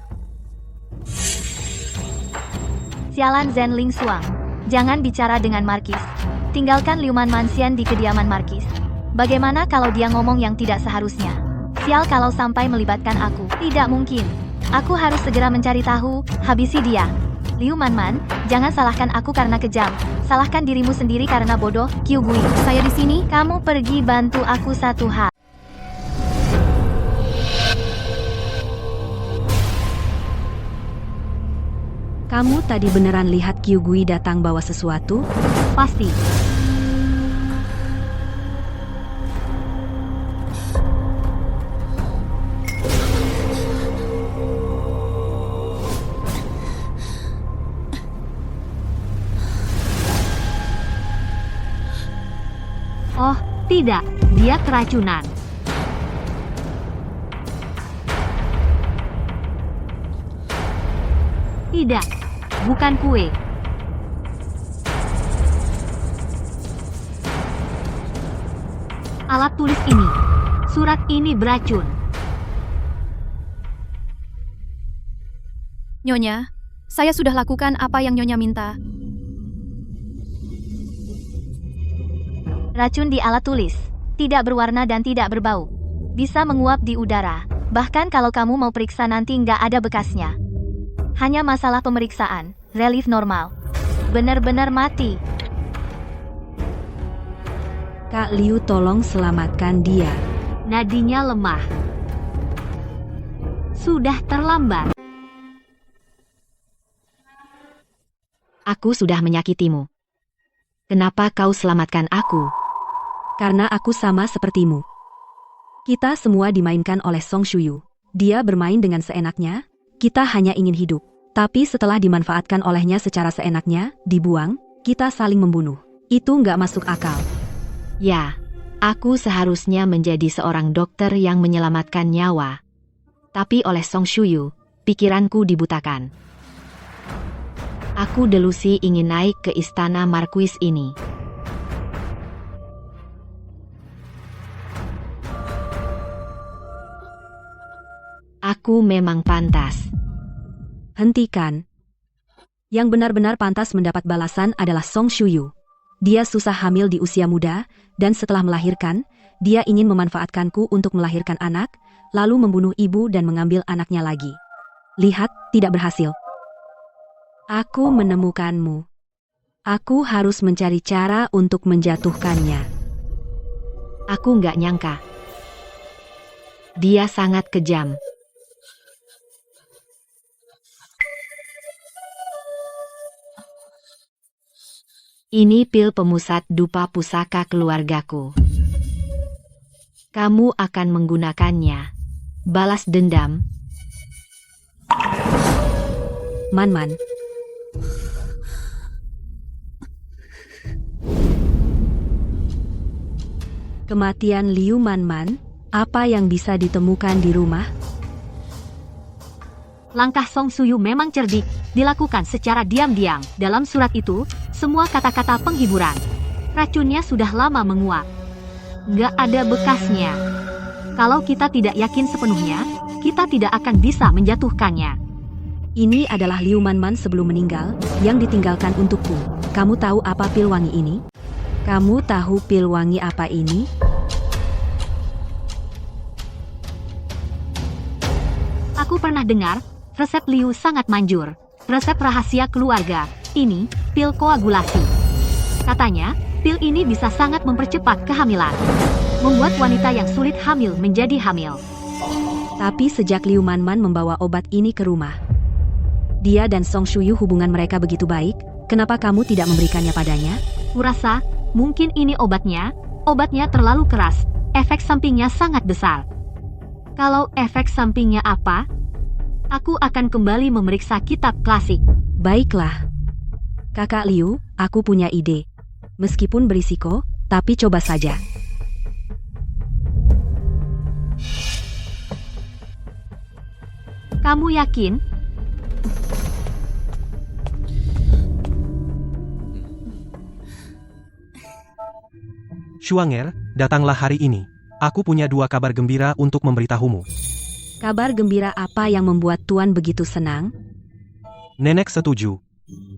Sialan Zhen Lingshuang. Jangan bicara dengan Markis. Tinggalkan Liuman Mansian di kediaman Markis. Bagaimana kalau dia ngomong yang tidak seharusnya? Sial kalau sampai melibatkan aku. Tidak mungkin. Aku harus segera mencari tahu, habisi dia. Liu Manman, jangan salahkan aku karena kejam. Salahkan dirimu sendiri karena bodoh, Qiu Gui. Saya di sini. Kamu pergi bantu aku satu hal. Kamu tadi beneran lihat Qiu Gui datang bawa sesuatu? Pasti. Oh, tidak. Dia keracunan. Tidak. Bukan kue. Alat tulis ini. Surat ini beracun. Nyonya, saya sudah lakukan apa yang Nyonya minta. Racun di alat tulis. Tidak berwarna dan tidak berbau. Bisa menguap di udara. Bahkan kalau kamu mau periksa nanti nggak ada bekasnya. Hanya masalah pemeriksaan. Relief normal. Benar-benar mati. Kak Liu, tolong selamatkan dia. Nadinya lemah. Sudah terlambat. Aku sudah menyakitimu. Kenapa kau selamatkan aku? Karena aku sama sepertimu. Kita semua dimainkan oleh Song Shuyu. Dia bermain dengan seenaknya, kita hanya ingin hidup. Tapi setelah dimanfaatkan olehnya secara seenaknya, dibuang, kita saling membunuh. Itu nggak masuk akal. Ya, aku seharusnya menjadi seorang dokter yang menyelamatkan nyawa. Tapi oleh Song Shuyu, pikiranku dibutakan. Aku delusi ingin naik ke istana Marquis ini. Aku memang pantas. Hentikan. Yang benar-benar pantas mendapat balasan adalah Song Shuyu. Dia susah hamil di usia muda, dan setelah melahirkan, dia ingin memanfaatkanku untuk melahirkan anak, lalu membunuh ibu dan mengambil anaknya lagi. Lihat, tidak berhasil. Aku menemukanmu. Aku harus mencari cara untuk menjatuhkannya. Aku nggak nyangka. Dia sangat kejam. Ini pil pemusat dupa pusaka keluargaku. Kamu akan menggunakannya. Balas dendam. Man-man. Kematian Liu Man-man, apa yang bisa ditemukan di rumah? Langkah Song Shuyu memang cerdik, dilakukan secara diam-diam. Dalam surat itu, semua kata-kata penghiburan. Racunnya sudah lama menguap. Nggak ada bekasnya. Kalau kita tidak yakin sepenuhnya, kita tidak akan bisa menjatuhkannya. Ini adalah Liu Man-man sebelum meninggal, yang ditinggalkan untukku. Kamu tahu apa pil wangi ini? Kamu tahu pil wangi apa ini? Aku pernah dengar, resep Liu sangat manjur. Resep rahasia keluarga, ini, pil koagulasi. Katanya, pil ini bisa sangat mempercepat kehamilan. Membuat wanita yang sulit hamil menjadi hamil. Tapi sejak Liu Man-man membawa obat ini ke rumah, dia dan Song Shuyu hubungan mereka begitu baik, kenapa kamu tidak memberikannya padanya? Kurasa, mungkin ini obatnya terlalu keras, efek sampingnya sangat besar. Kalau efek sampingnya apa? Aku akan kembali memeriksa kitab klasik. Baiklah. Kakak Liu, aku punya ide. Meskipun berisiko, tapi coba saja. Kamu yakin? Shuanger, datanglah hari ini. Aku punya 2 kabar gembira untuk memberitahumu. Kabar gembira apa yang membuat Tuan begitu senang? Nenek setuju.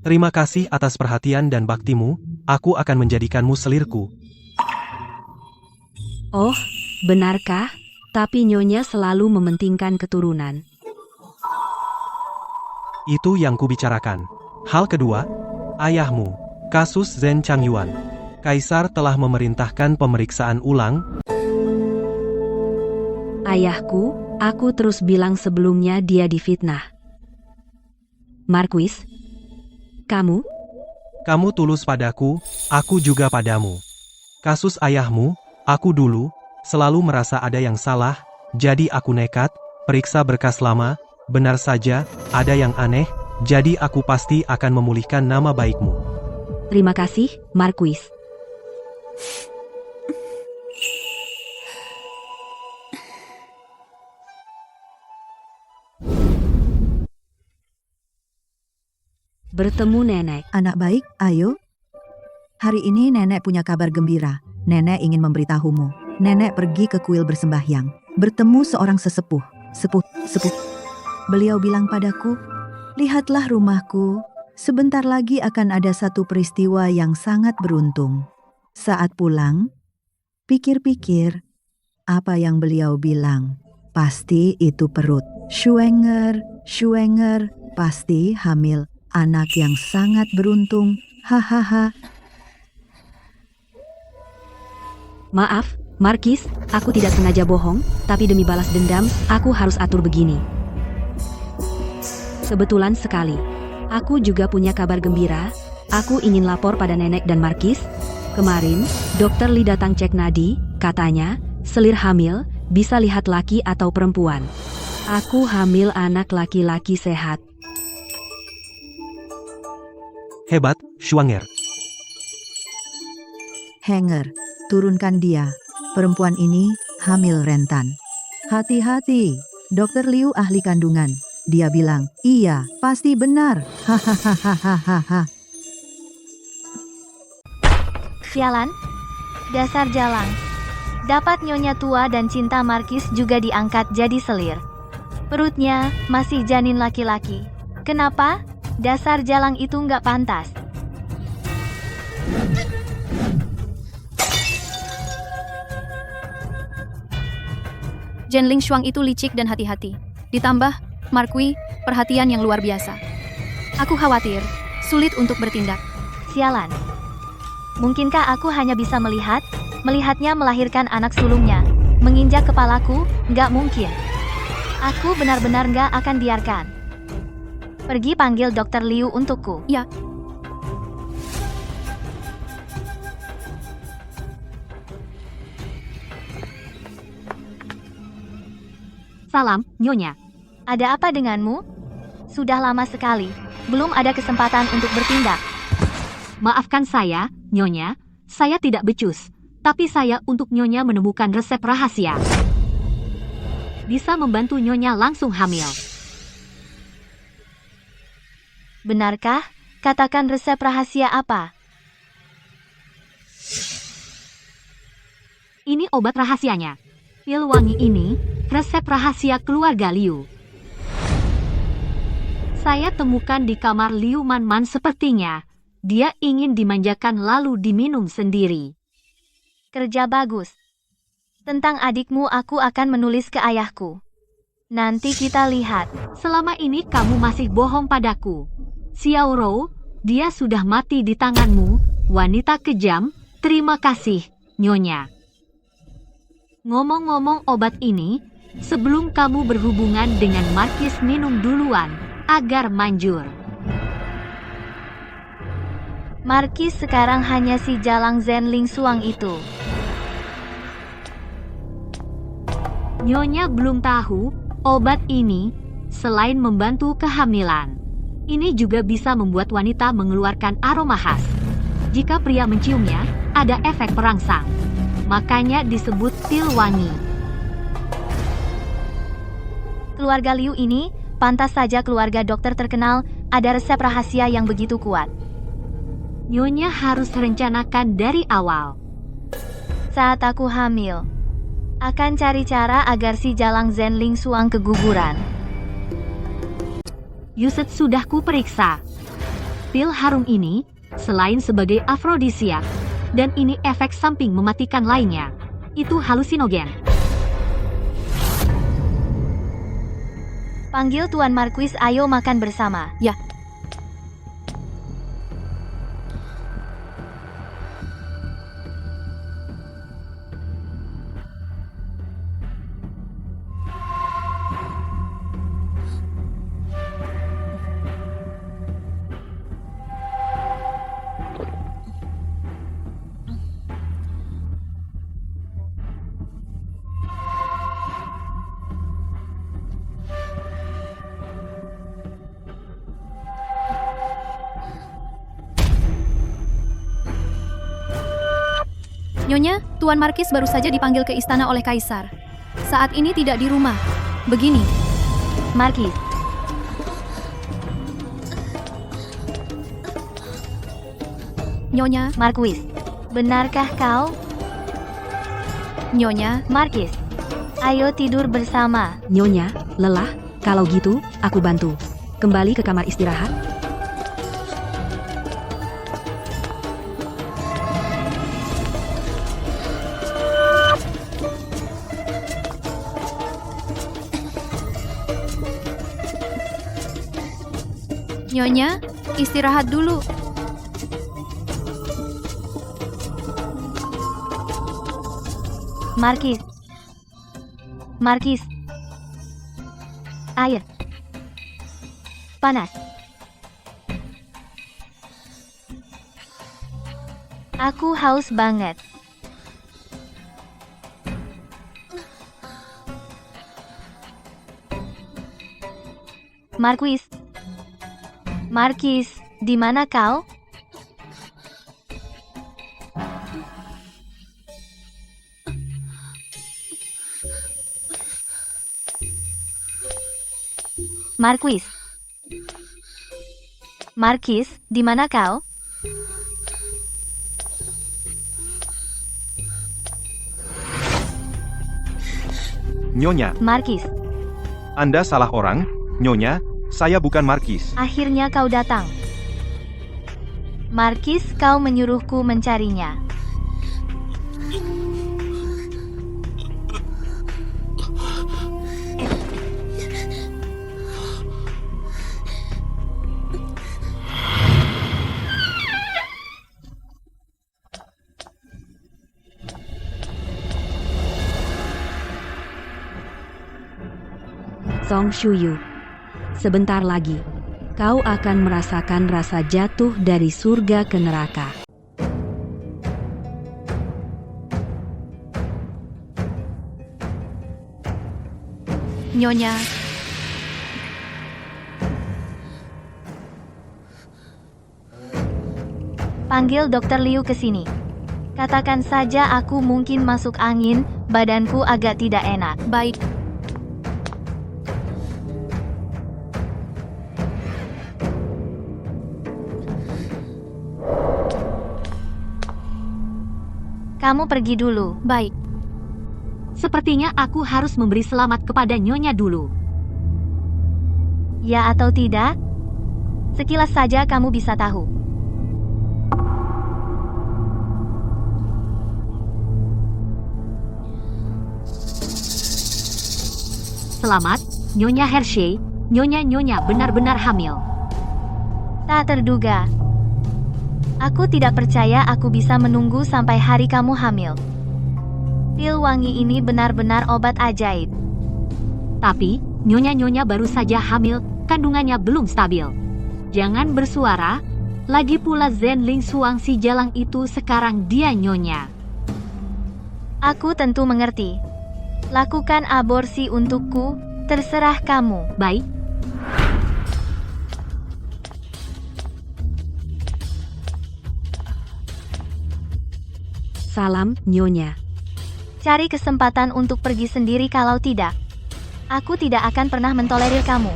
Terima kasih atas perhatian dan baktimu, aku akan menjadikanmu selirku. Oh, benarkah? Tapi Nyonya selalu mementingkan keturunan. Itu yang kubicarakan. Hal kedua, ayahmu, kasus Zhen Changyuan. Kaisar telah memerintahkan pemeriksaan ulang. Ayahku, aku terus bilang sebelumnya dia difitnah. Marquis, kamu? Kamu tulus padaku, aku juga padamu. Kasus ayahmu, aku dulu, selalu merasa ada yang salah, jadi aku nekat, periksa berkas lama, benar saja, ada yang aneh, jadi aku pasti akan memulihkan nama baikmu. Terima kasih, Marquis. Bertemu nenek. Anak baik, ayo. Hari ini nenek punya kabar gembira. Nenek ingin memberitahumu. Nenek pergi ke kuil bersembahyang. Bertemu seorang sesepuh. Sepuh. Beliau bilang padaku, lihatlah rumahku. Sebentar lagi akan ada satu peristiwa yang sangat beruntung. Saat pulang, pikir-pikir, apa yang beliau bilang? Pasti itu perut. Shuanger, pasti hamil. Anak yang sangat beruntung. Hahaha. Maaf, Marquis, aku tidak sengaja bohong, tapi demi balas dendam, aku harus atur begini. Kebetulan sekali. Aku juga punya kabar gembira. Aku ingin lapor pada nenek dan Marquis. Kemarin, Dr. Li datang cek nadi, katanya, selir hamil, bisa lihat laki atau perempuan. Aku hamil anak laki-laki sehat. Hebat, Shuanger. Hanger, turunkan dia. Perempuan ini hamil rentan. Hati-hati, Dr. Liu ahli kandungan. Dia bilang, iya, pasti benar. Hahaha. Sialan, dasar jalang. Dapat Nyonya tua dan cinta Marquis juga diangkat jadi selir. Perutnya masih janin laki-laki. Kenapa? Dasar jalang itu nggak pantas. Zhen Lingshuang itu licik dan hati-hati. Ditambah, Marquis, perhatian yang luar biasa. Aku khawatir, sulit untuk bertindak. Sialan. Mungkinkah aku hanya bisa melihatnya melahirkan anak sulungnya, menginjak kepalaku? Nggak mungkin. Aku benar-benar nggak akan biarkan. Pergi panggil Dr. Liu untukku. Ya. Salam, Nyonya. Ada apa denganmu? Sudah lama sekali, belum ada kesempatan untuk bertindak. Maafkan saya, Nyonya. Saya tidak becus, tapi saya untuk Nyonya menemukan resep rahasia. Bisa membantu Nyonya langsung hamil. Benarkah? Katakan resep rahasia apa? Ini obat rahasianya. Pil wangi ini, resep rahasia keluarga Liu. Saya temukan di kamar Liu Manman sepertinya. Dia ingin dimanjakan lalu diminum sendiri. Kerja bagus. Tentang adikmu aku akan menulis ke ayahku. Nanti kita lihat. Selama ini kamu masih bohong padaku. Xiao Rou, dia sudah mati di tanganmu, wanita kejam. Terima kasih, Nyonya. Ngomong-ngomong obat ini, sebelum kamu berhubungan dengan Markis minum duluan, agar manjur. Markis sekarang hanya si Jalang Zhen Ling Xuang itu. Nyonya belum tahu, obat ini, selain membantu kehamilan, ini juga bisa membuat wanita mengeluarkan aroma khas. Jika pria menciumnya, ada efek perangsang. Makanya disebut pil wangi. Keluarga Liu ini, pantas saja keluarga dokter terkenal, ada resep rahasia yang begitu kuat. Nyonya harus rencanakan dari awal. Saat aku hamil, akan cari cara agar si Jalang Zhen Ling Xuang keguguran. Yuset sudah kuperiksa. Pil harum ini, selain sebagai afrodisiak, dan ini efek samping mematikan lainnya, itu halusinogen. Panggil Tuan Marquis, ayo makan bersama. Ya. Nyonya, Tuan Markis baru saja dipanggil ke istana oleh Kaisar. Saat ini tidak di rumah. Begini. Markis. Nyonya, Marquis. Benarkah kau? Nyonya, Markis. Ayo tidur bersama. Nyonya, lelah? Kalau gitu, aku bantu. Kembali ke kamar istirahat. Nyonya, istirahat dulu. Markis. Markis. Air. Panas. Aku haus banget. Marquis. Markis, di mana kau? Marquis. Markis, di mana kau? Nyonya, Markis, Anda salah orang, Nyonya, saya bukan Markis. akhirnya kau datang. Markis, kau menyuruhku mencarinya. Song Shuyu. Sebentar lagi, kau akan merasakan rasa jatuh dari surga ke neraka. Nyonya, Panggil Dokter Liu ke sini. Katakan saja aku mungkin masuk angin, badanku agak tidak enak. baik. Kamu pergi dulu. Baik. Sepertinya aku harus memberi selamat kepada Nyonya dulu. Ya atau tidak? Sekilas saja kamu bisa tahu. Selamat, Nyonya Hershey. Nyonya benar-benar hamil. Tak terduga. Aku tidak percaya aku bisa menunggu sampai hari kamu hamil. Pil wangi ini benar-benar obat ajaib. Tapi, Nyonya baru saja hamil, kandungannya belum stabil. Jangan bersuara, lagi pula Zhen Lingshuang si jalang itu sekarang dia Nyonya. Aku tentu mengerti. Lakukan aborsi untukku, terserah kamu. Baik, Salam, Nyonya. Cari kesempatan untuk pergi sendiri kalau tidak. Aku tidak akan pernah mentolerir kamu.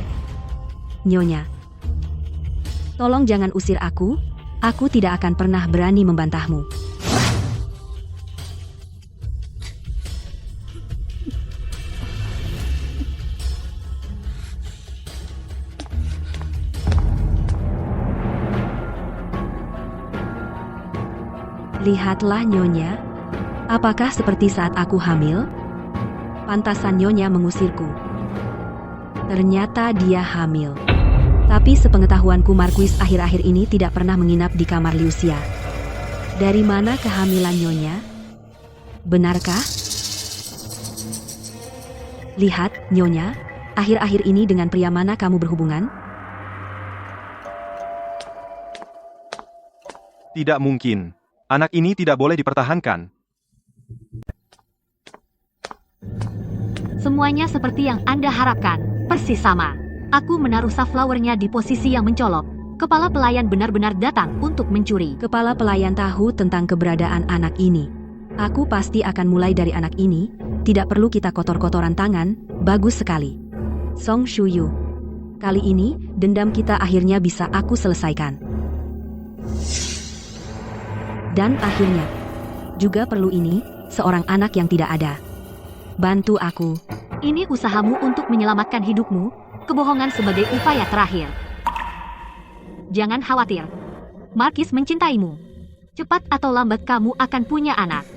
Nyonya. Tolong jangan usir aku tidak akan pernah berani membantahmu. Lihatlah Nyonya, apakah seperti saat aku hamil? Pantasan Nyonya mengusirku. Ternyata dia hamil. Tapi sepengetahuanku Marquis akhir-akhir ini tidak pernah menginap di kamar Liusia. Dari mana kehamilan Nyonya? Benarkah? Lihat, Nyonya, akhir-akhir ini dengan pria mana kamu berhubungan? Tidak mungkin. Anak ini tidak boleh dipertahankan. semuanya seperti yang Anda harapkan, persis sama. Aku menaruh sunflower-nya di posisi yang mencolok. Kepala pelayan benar-benar datang untuk mencuri. Kepala pelayan tahu tentang keberadaan anak ini. Aku pasti akan mulai dari anak ini. Tidak perlu kita kotor-kotoran tangan. Bagus sekali. Song Shuyu. Kali ini, dendam kita akhirnya bisa aku selesaikan. Dan akhirnya, juga perlu ini, seorang anak yang tidak ada. Bantu aku. Ini usahamu untuk menyelamatkan hidupmu, kebohongan sebagai upaya terakhir. Jangan khawatir. Marquis mencintaimu. Cepat atau lambat kamu akan punya anak.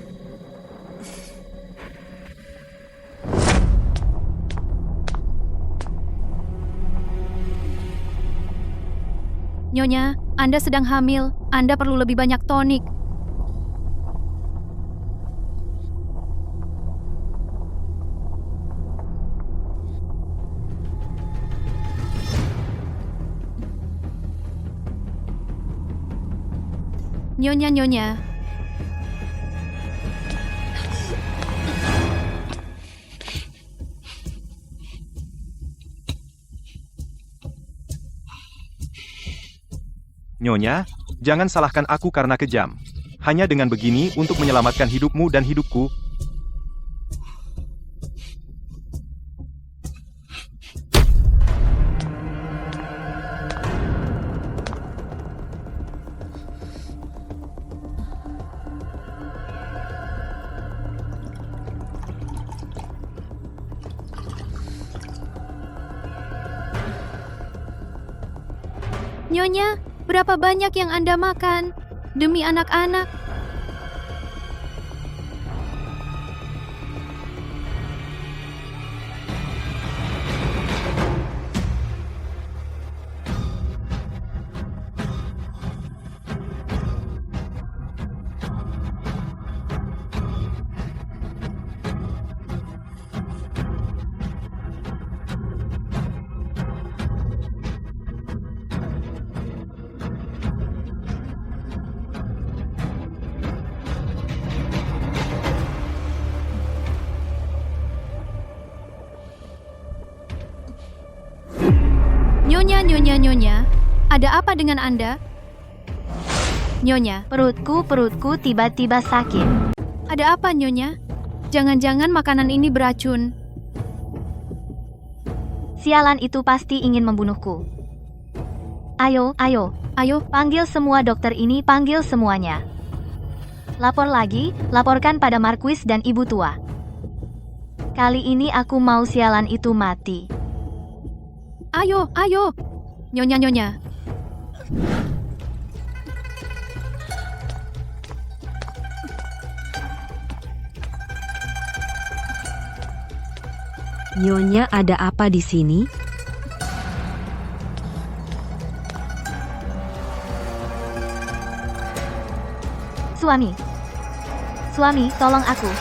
Nyonya, Anda sedang hamil. Anda perlu lebih banyak tonik. Nyonya. Nyonya, jangan salahkan aku karena kejam. Hanya dengan begini untuk menyelamatkan hidupmu dan hidupku. Nyonya, berapa banyak yang Anda makan? Demi anak-anak. Nyonya. Ada apa dengan Anda? Nyonya, Perutku tiba-tiba sakit. ada apa Nyonya? Jangan-jangan makanan ini beracun. Sialan itu pasti ingin membunuhku. Ayo, panggil semua dokter ini, panggil semuanya. Laporkan pada Marquis dan Ibu Tua. Kali ini aku mau sialan itu mati. Ayo. Nyonya. Nyonya, ada apa di sini? Suami, tolong aku.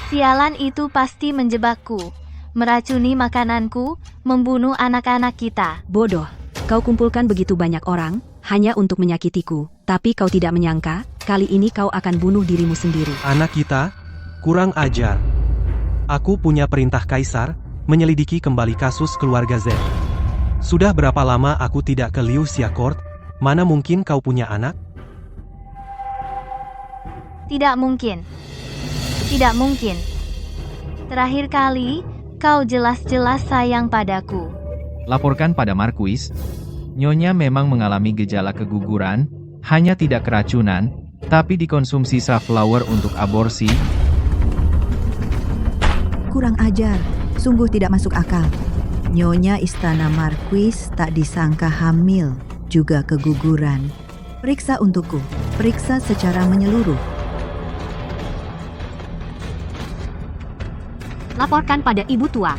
Sialan itu pasti menjebakku, meracuni makananku, membunuh anak-anak kita. Bodoh, kau kumpulkan begitu banyak orang, hanya untuk menyakitiku. Tapi kau tidak menyangka, kali ini kau akan bunuh dirimu sendiri. Anak kita? Kurang ajar. Aku punya perintah Kaisar, menyelidiki kembali kasus keluarga Zen. Sudah berapa lama aku tidak ke Liu Xia Court? Mana mungkin kau punya anak? Tidak mungkin. Terakhir kali, kau jelas-jelas sayang padaku. Laporkan pada Marquis. Nyonya memang mengalami gejala keguguran, hanya tidak keracunan, tapi dikonsumsi safflower untuk aborsi. Kurang ajar, sungguh tidak masuk akal. Nyonya Istana Marquis tak disangka hamil, juga keguguran. Periksa untukku, periksa secara menyeluruh. Laporkan pada Ibu Tua.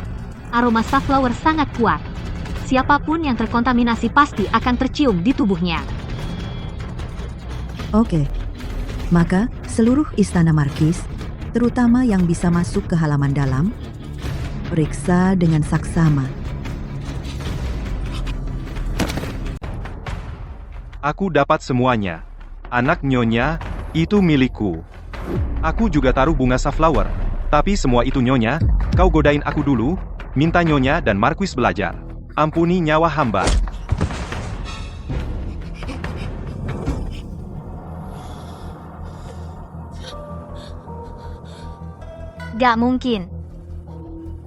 Aroma safflower sangat kuat. Siapapun yang terkontaminasi pasti akan tercium di tubuhnya. Oke, maka seluruh Istana Marquis, terutama yang bisa masuk ke halaman dalam, periksa dengan saksama. Aku dapat semuanya. Anak Nyonya, itu milikku. Aku juga taruh bunga safflower. Tapi semua itu Nyonya, kau godain aku dulu, minta Nyonya dan Marquis belajar. Ampuni nyawa hamba. Gak mungkin.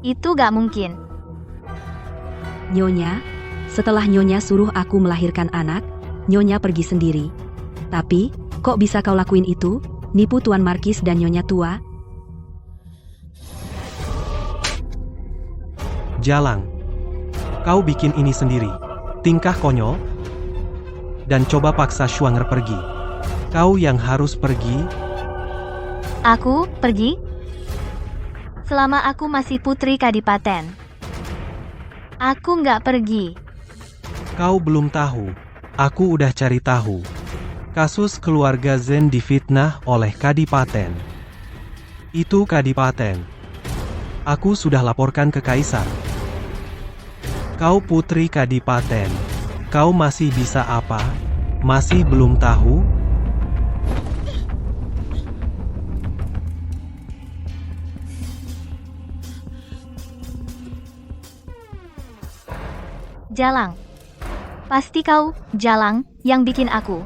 Itu gak mungkin. Nyonya, setelah Nyonya suruh aku melahirkan anak, Nyonya pergi sendiri. Tapi, kok bisa kau lakuin itu? Nipu Tuan Marquis dan Nyonya Tua? Jalang. Kau bikin ini sendiri. Tingkah konyol. Dan coba paksa Schwanger pergi. Kau yang harus pergi. Aku pergi? Selama aku masih putri Kadipaten. Aku nggak pergi. Kau belum tahu. Aku udah cari tahu. Kasus keluarga Zen difitnah oleh Kadipaten. Itu Kadipaten. Aku sudah laporkan ke Kaisar. Kau putri Kadipaten. Kau masih bisa apa? Masih belum tahu? Jalang. Pasti kau, Jalang, yang bikin aku.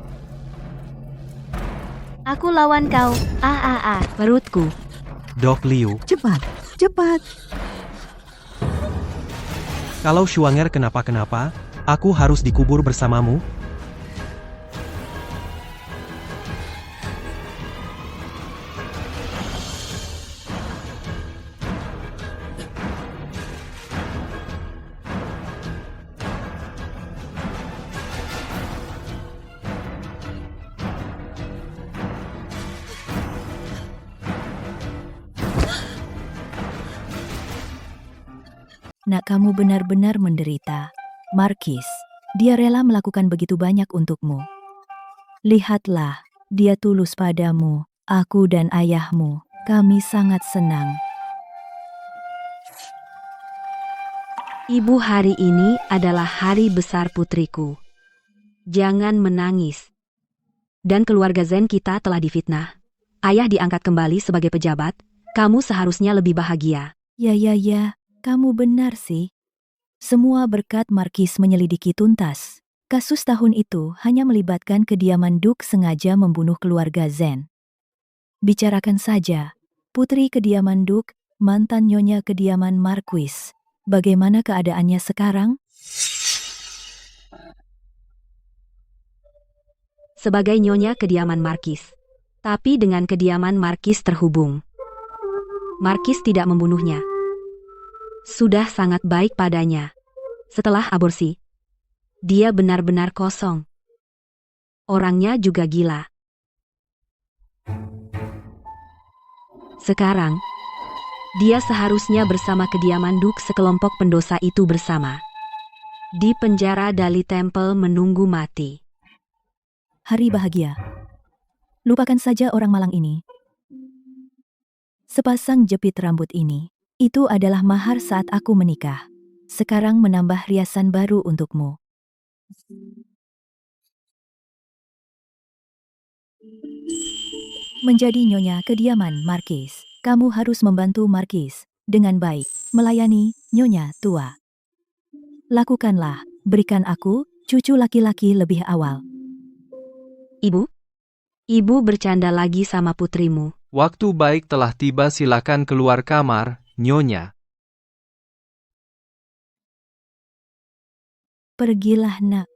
Aku lawan kau. Perutku. Dok Liu, Cepat. kalau Schwanger kenapa-kenapa, aku harus dikubur bersamamu? Nak, kamu benar-benar menderita. Marquis, dia rela melakukan begitu banyak untukmu. Lihatlah, dia tulus padamu, aku dan ayahmu. Kami sangat senang. Ibu, hari ini adalah hari besar putriku. Jangan menangis. Dan keluarga Zen kita telah difitnah. Ayah diangkat kembali sebagai pejabat, kamu seharusnya lebih bahagia. Ya, kamu benar sih. Semua berkat Markis menyelidiki tuntas. Kasus tahun itu hanya melibatkan kediaman Duke sengaja membunuh keluarga Zen. Bicarakan saja, putri kediaman Duke, mantan nyonya kediaman Marquis. Bagaimana keadaannya sekarang? Sebagai nyonya kediaman Markis. Tapi dengan kediaman Markis terhubung. Markis tidak membunuhnya. Sudah sangat baik padanya. Setelah aborsi, dia benar-benar kosong. Orangnya juga gila. Sekarang, dia seharusnya bersama kediaman Duke sekelompok pendosa itu bersama. Di penjara Dali Temple menunggu mati. Hari bahagia. Lupakan saja orang malang ini. Sepasang jepit rambut ini, itu adalah mahar saat aku menikah. Sekarang menambah riasan baru untukmu. Menjadi nyonya kediaman Markis, kamu harus membantu Markis dengan baik, melayani nyonya tua. Lakukanlah, berikan aku cucu laki-laki lebih awal. Ibu? Ibu bercanda lagi sama putrimu. Waktu baik telah tiba, silakan keluar kamar, Nyonya. Pergilah nak.